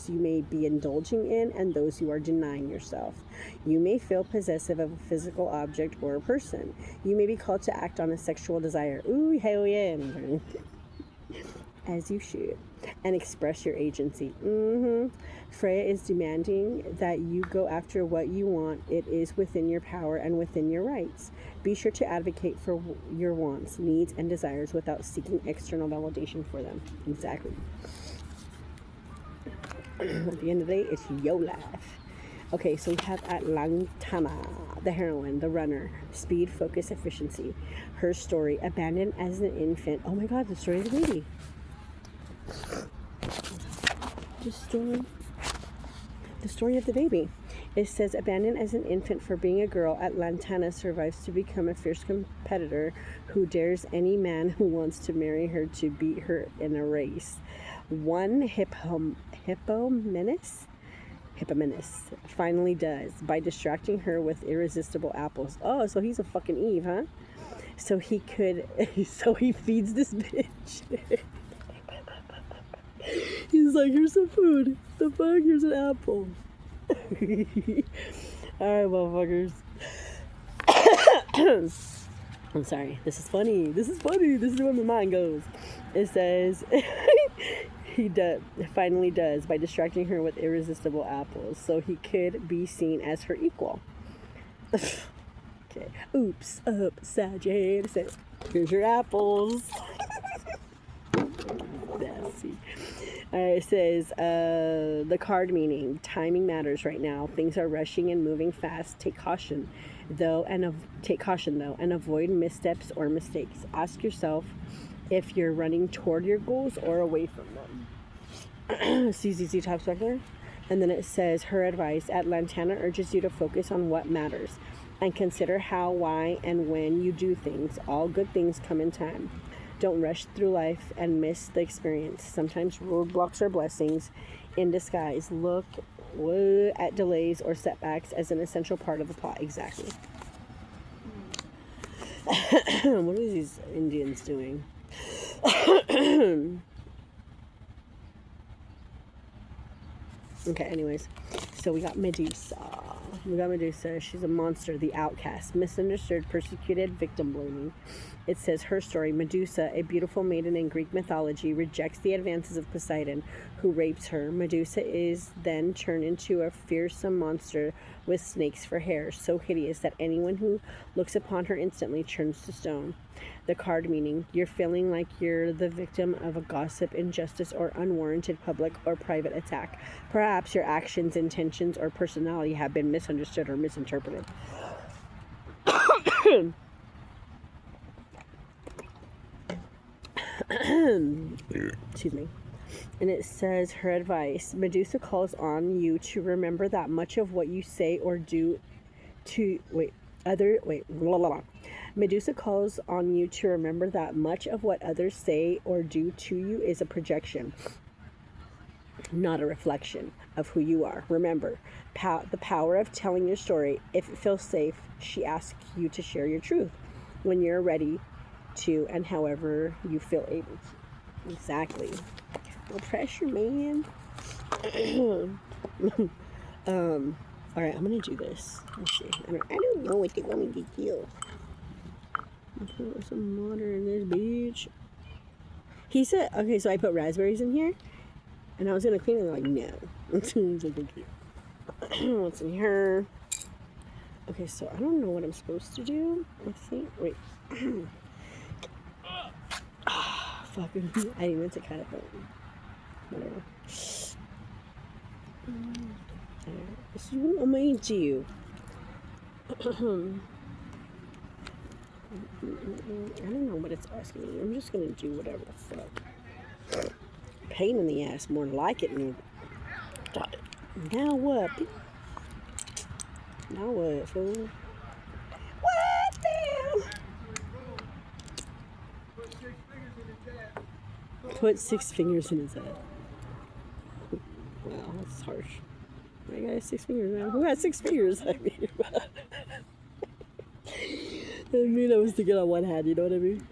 you may be indulging in and those you are denying yourself. You may feel possessive of a physical object or a person. You may be called to act on a sexual desire. Ooh, hell yeah. as you should, and express your agency. Freya is demanding that you go after what you want. It is within your power and within your rights. Be sure to advocate for your wants, needs, and desires without seeking external validation for them. Exactly. At the end of the day, it's your life. Okay, so we have Atlantana, the heroine, the runner, speed, focus, efficiency. Her story, abandoned as an infant. Oh my god, the story of the baby. The story of the baby. It says, abandoned as an infant for being a girl, Atlantana survives to become a fierce competitor who dares any man who wants to marry her to beat her in a race. One Hippomenes finally does by distracting her with irresistible apples. Oh, so he's a fucking Eve, huh? So he feeds this bitch. He's like, here's some food. The fuck? Here's an apple. Alright, motherfuckers. I'm sorry. This is funny. This is where my mind goes. It says he finally does by distracting her with irresistible apples so he could be seen as her equal. Okay. Oops, upside your head. It says, here's your apples. Nasty. It says, the card meaning, timing matters right now. Things are rushing and moving fast. Take caution, though, and avoid missteps or mistakes. Ask yourself if you're running toward your goals or away from them. CZZ talks back there. And then it says, her advice, Atlantana urges you to focus on what matters and consider how, why, and when you do things. All good things come in time. Don't rush through life and miss the experience. Sometimes roadblocks are blessings in disguise. Look at delays or setbacks as an essential part of the plot. Exactly. What are these Indians doing? Okay, anyways. So we got Medusa. She's a monster, the outcast, misunderstood, persecuted, victim blaming. It says her story, Medusa, a beautiful maiden in Greek mythology, rejects the advances of Poseidon, who rapes her. Medusa is then turned into a fearsome monster with snakes for hair, so hideous that anyone who looks upon her instantly turns to stone. The card meaning, you're feeling like you're the victim of a gossip, injustice, or unwarranted public or private attack. Perhaps your actions, intentions, or personality have been misunderstood or misinterpreted. Excuse me. And it says her advice, Medusa calls on you to remember that much of what you say or do Medusa calls on you to remember that much of what others say or do to you is a projection, not a reflection of who you are. Remember, the power of telling your story. If it feels safe, she asks you to share your truth when you're ready to and however you feel able to. Exactly. No pressure, man. Alright, I'm gonna do this. Let's see. I don't know what they want me to do. Put some water in this bitch. He said, okay, so I put raspberries in here, and I was gonna clean it. Like, no. It's like, okay. What's in here? Okay, so I don't know what I'm supposed to do. Let's see. Wait. Fucking. I didn't mean to cut it, but whatever. This is what I'm going to do. I don't know what it's asking me. I'm just gonna do whatever the fuck. Pain in the ass, more like it. Now what? Now what, fool? What the? Put 6 fingers in his head. Wow, that's harsh. I got 6 fingers now. Who has 6 fingers? I mean, I was thinking on one hand, you know what I mean?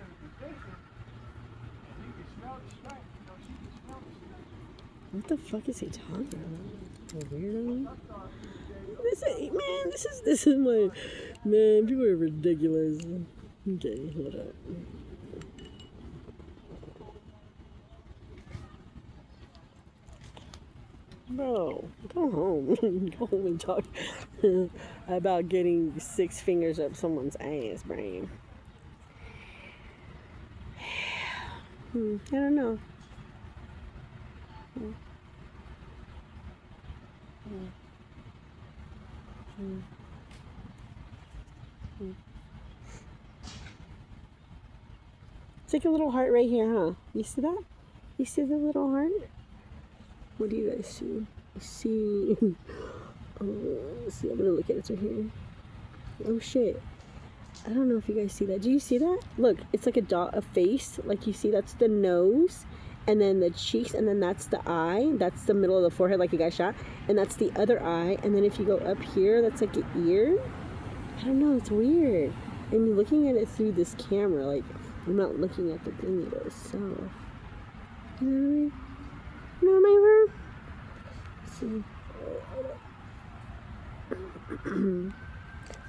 What the fuck is he talking about? A weirdo? This is my, man, people are ridiculous. Okay, hold up. Bro, go home. Go home and talk about getting 6 fingers up someone's ass, brain. I don't know. It's like a little heart right here, huh? You see that? You see the little heart? What do you guys see? You see... let's see, I'm gonna look at it right here. Oh shit. I don't know if you guys see that. Do you see that? Look, it's like a dot, a face. Like you see, that's the nose, and then the cheeks, and then that's the eye. That's the middle of the forehead, like you got shot, and that's the other eye. And then if you go up here, that's like an ear. I don't know. It's weird. And you're looking at it through this camera. Like I'm not looking at the thingy though. So you know what I mean? You know my room? See.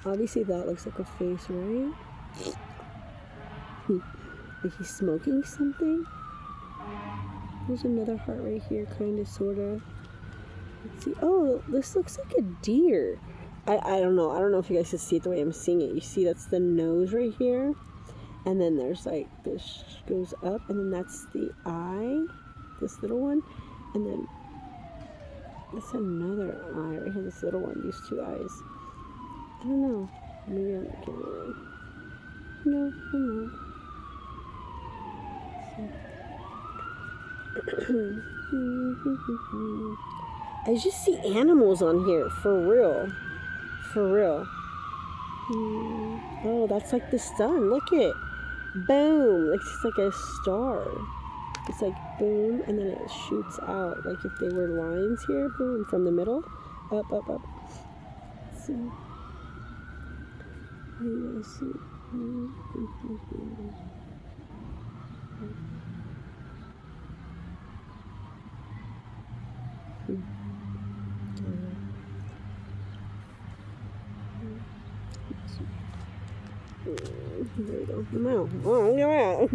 Obviously that looks like a face, right? Like he's smoking something. There's another heart right here, kind of, sort of. Let's see. Oh, this looks like a deer. I don't know. I don't know if you guys can see it the way I'm seeing it. You see that's the nose right here. And then there's like, this goes up. And then that's the eye. This little one. And then that's another eye right here. This little one. These 2 eyes. I don't know. Maybe I'm getting it wrong. No, I'm not. I just see animals on here, for real. For real. Oh, that's like the sun. Look it. Boom. It's like a star. It's like boom, and then it shoots out. Like if they were lines here, boom, from the middle. Up, up, up. Let's see. Let's see. There we go. No. Oh, get out.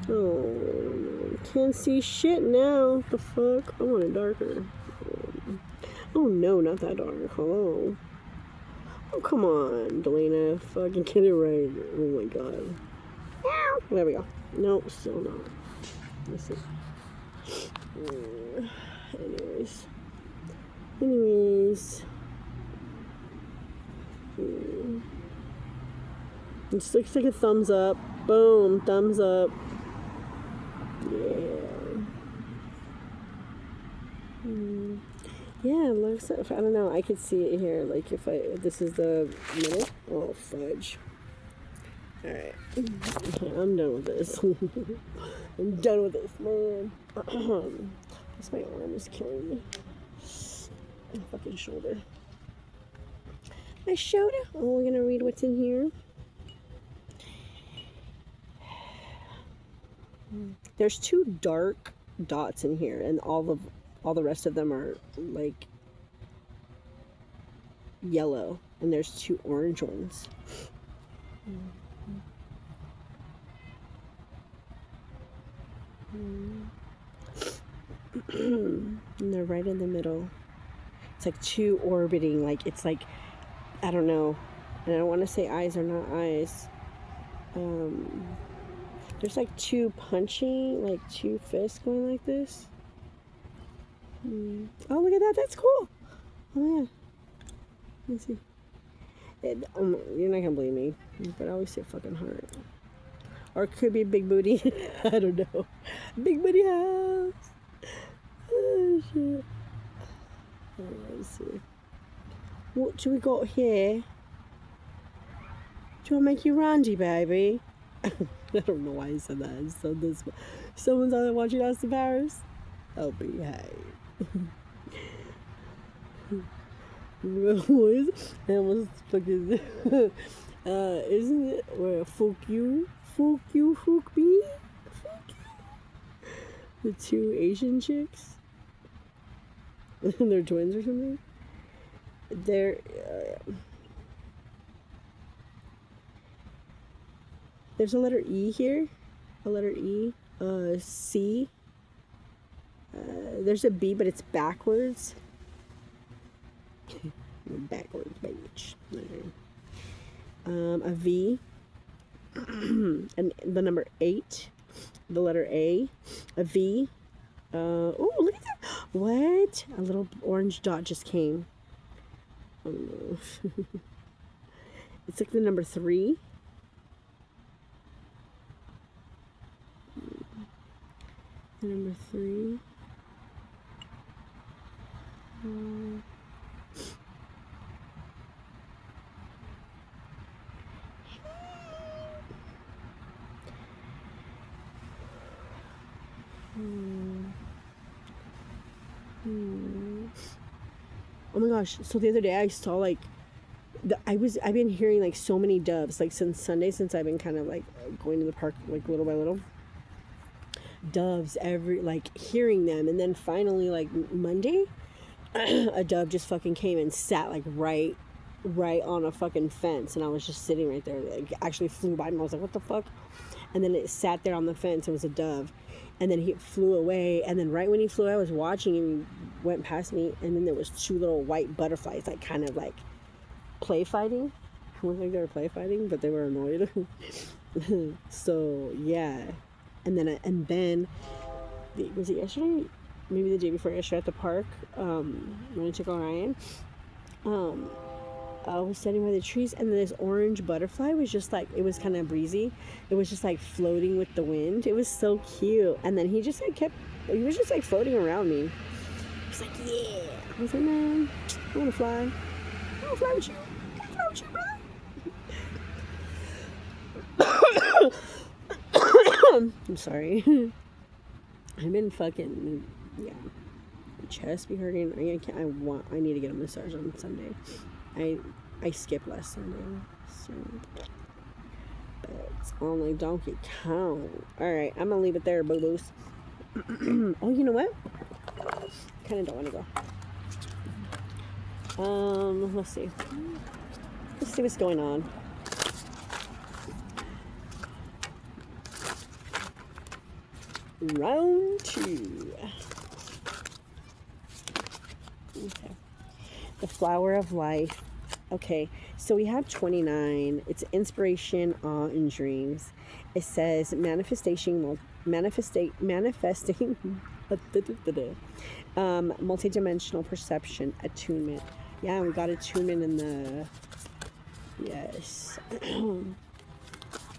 Oh, can't see shit now. The fuck? I want it darker. Oh no, not that dark. Hello. Oh, come on, Delana. Fucking get it right. Oh my god. There we go. Nope, still not. Let's see. Anyways. This looks like a thumbs up. Boom, thumbs up. Yeah. Yeah, it looks like, I don't know, I could see it here, like if this is the middle. Oh, fudge. Alright. Okay, I'm done with this. I'm done with this, man. This my arm is killing me. My fucking shoulder. My shoulder. Oh, we're gonna read what's in here. There's 2 dark dots in here, and all the rest of them are like yellow, and there's 2 orange ones. And they're right in the middle. It's like 2 orbiting, like it's like, I don't know, and I don't want to say eyes are not eyes. There's like 2 punching, like 2 fists going like this. Oh, look at that. That's cool. Oh, yeah. Let me see. You're not going to believe me, but I always say fucking heart. Or it could be big booty. I don't know. Big booty house. Oh, shit. Let's see. What do we got here? Do I make you Randy, baby? I don't know why he said that. So someone's out there watching Austin Powers. I'll be hey. What is it? I almost fucking isn't it where fuck you, fuck me, fuck you? The 2 Asian chicks. They're twins or something. They're there's a letter E here, a letter E, C, There's a B, but it's backwards. Backwards, bitch. A V, and the number 8, the letter A, a V. Oh, look at that! What? A little orange dot just came. Oh no. It's like the number 3. The number 3. Oh my gosh, so the other day I saw like I've been hearing like so many doves like since Sunday, since I've been kind of like going to the park like little by little. Doves like hearing them, and then finally like Monday a dove just fucking came and sat like right on a fucking fence, and I was just sitting right there. Like actually flew by me. I was like, what the fuck? And then it sat there on the fence. It was a dove. And then he flew away, and then right when he flew away, I was watching him. He went past me, and then there was 2 little white butterflies, like kind of like play fighting. I don't think they were play fighting, but they were annoyed. So yeah, and then was it yesterday? Maybe the day before yesterday at the park. When I took Orion, I was standing by the trees, and this orange butterfly was just like, it was kind of breezy. It was just like floating with the wind. It was so cute. And then he just like he was just like floating around me. He's like, yeah. I was like, man, I want to fly. I want to fly with you. I want to fly with you, bro. I'm sorry. I've been fucking, yeah. My chest be hurting. I need to get a massage on Sunday. I skipped last Sunday, so but only donkey count. Alright, I'm gonna leave it there, boo-boos. Oh, you know what? Kinda don't wanna go. Let's see what's going on. Round 2. Okay. The flower of life. Okay, so we have 29. It's inspiration, awe, and dreams. It says manifesting, multidimensional perception, attunement. Yeah, we got attunement in the, yes.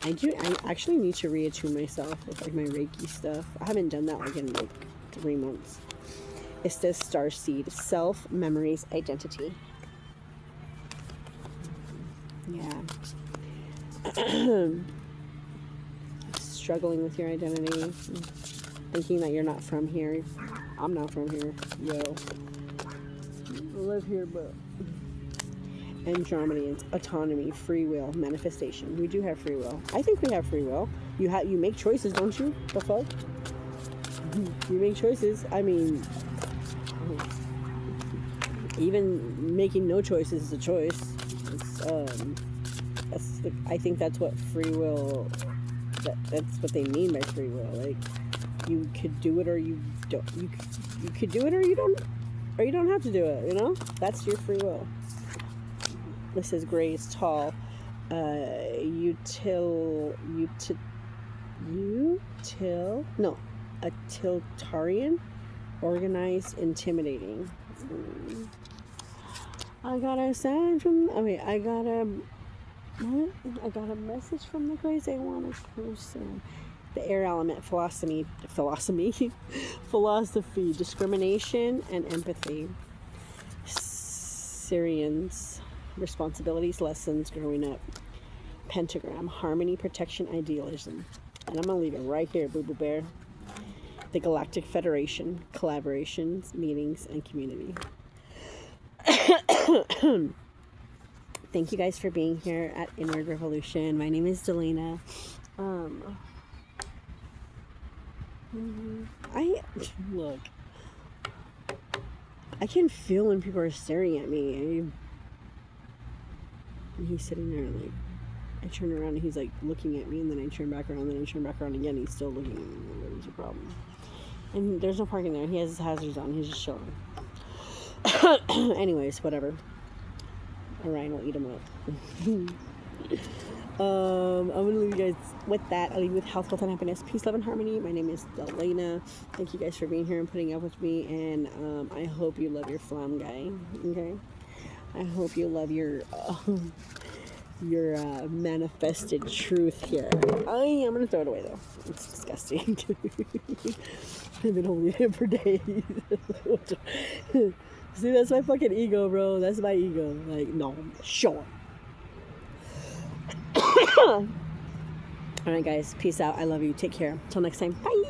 I actually need to reattune myself with like my Reiki stuff. I haven't done that like in like 3 months. It's this starseed, self, memories, identity. Yeah. Struggling with your identity, thinking that you're not from here. I'm not from here. Yo. I live here, but. Andromedy, autonomy, free will, manifestation. We do have free will. I think we have free will. You make choices, don't you? The fuck? You make choices. I mean, even making no choices is a choice. I think that's what free will. That's what they mean by free will. Like, you could do it or you don't. You could do it or you don't have to do it. You know, that's your free will. This is Gray's tall. Utilitarian, organized, intimidating. I got a sign from. I got a message from the Grays. They want a person. The air element, philosophy, discrimination, and empathy. Syrians, responsibilities, lessons, growing up. Pentagram, harmony, protection, idealism. And I'm gonna leave it right here, Boo Boo Bear. The Galactic Federation, collaborations, meetings, and community. Thank you guys for being here at Inward Revolution. My name is Delina. I can feel when people are staring at me. And he's sitting there like, I turn around and he's like looking at me, and then I turn back around, and then I turn back around again. He's still looking at me. What is your problem? And there's no parking there. He has his hazards on. He's just chilling. Anyways, whatever. Orion will eat him up. I'm gonna leave you guys with that. I'll leave you with health, wealth, and happiness, peace, love, and harmony. My name is Delana. Thank you guys for being here and putting up with me. And I hope you love your flam guy. Okay. I hope you love your manifested truth here. I'm gonna throw it away though. It's disgusting. I've been holding it for days. See, that's my fucking ego, bro. That's my ego. Like, no, sure. Alright guys, peace out. I love you. Take care. Till next time. Bye.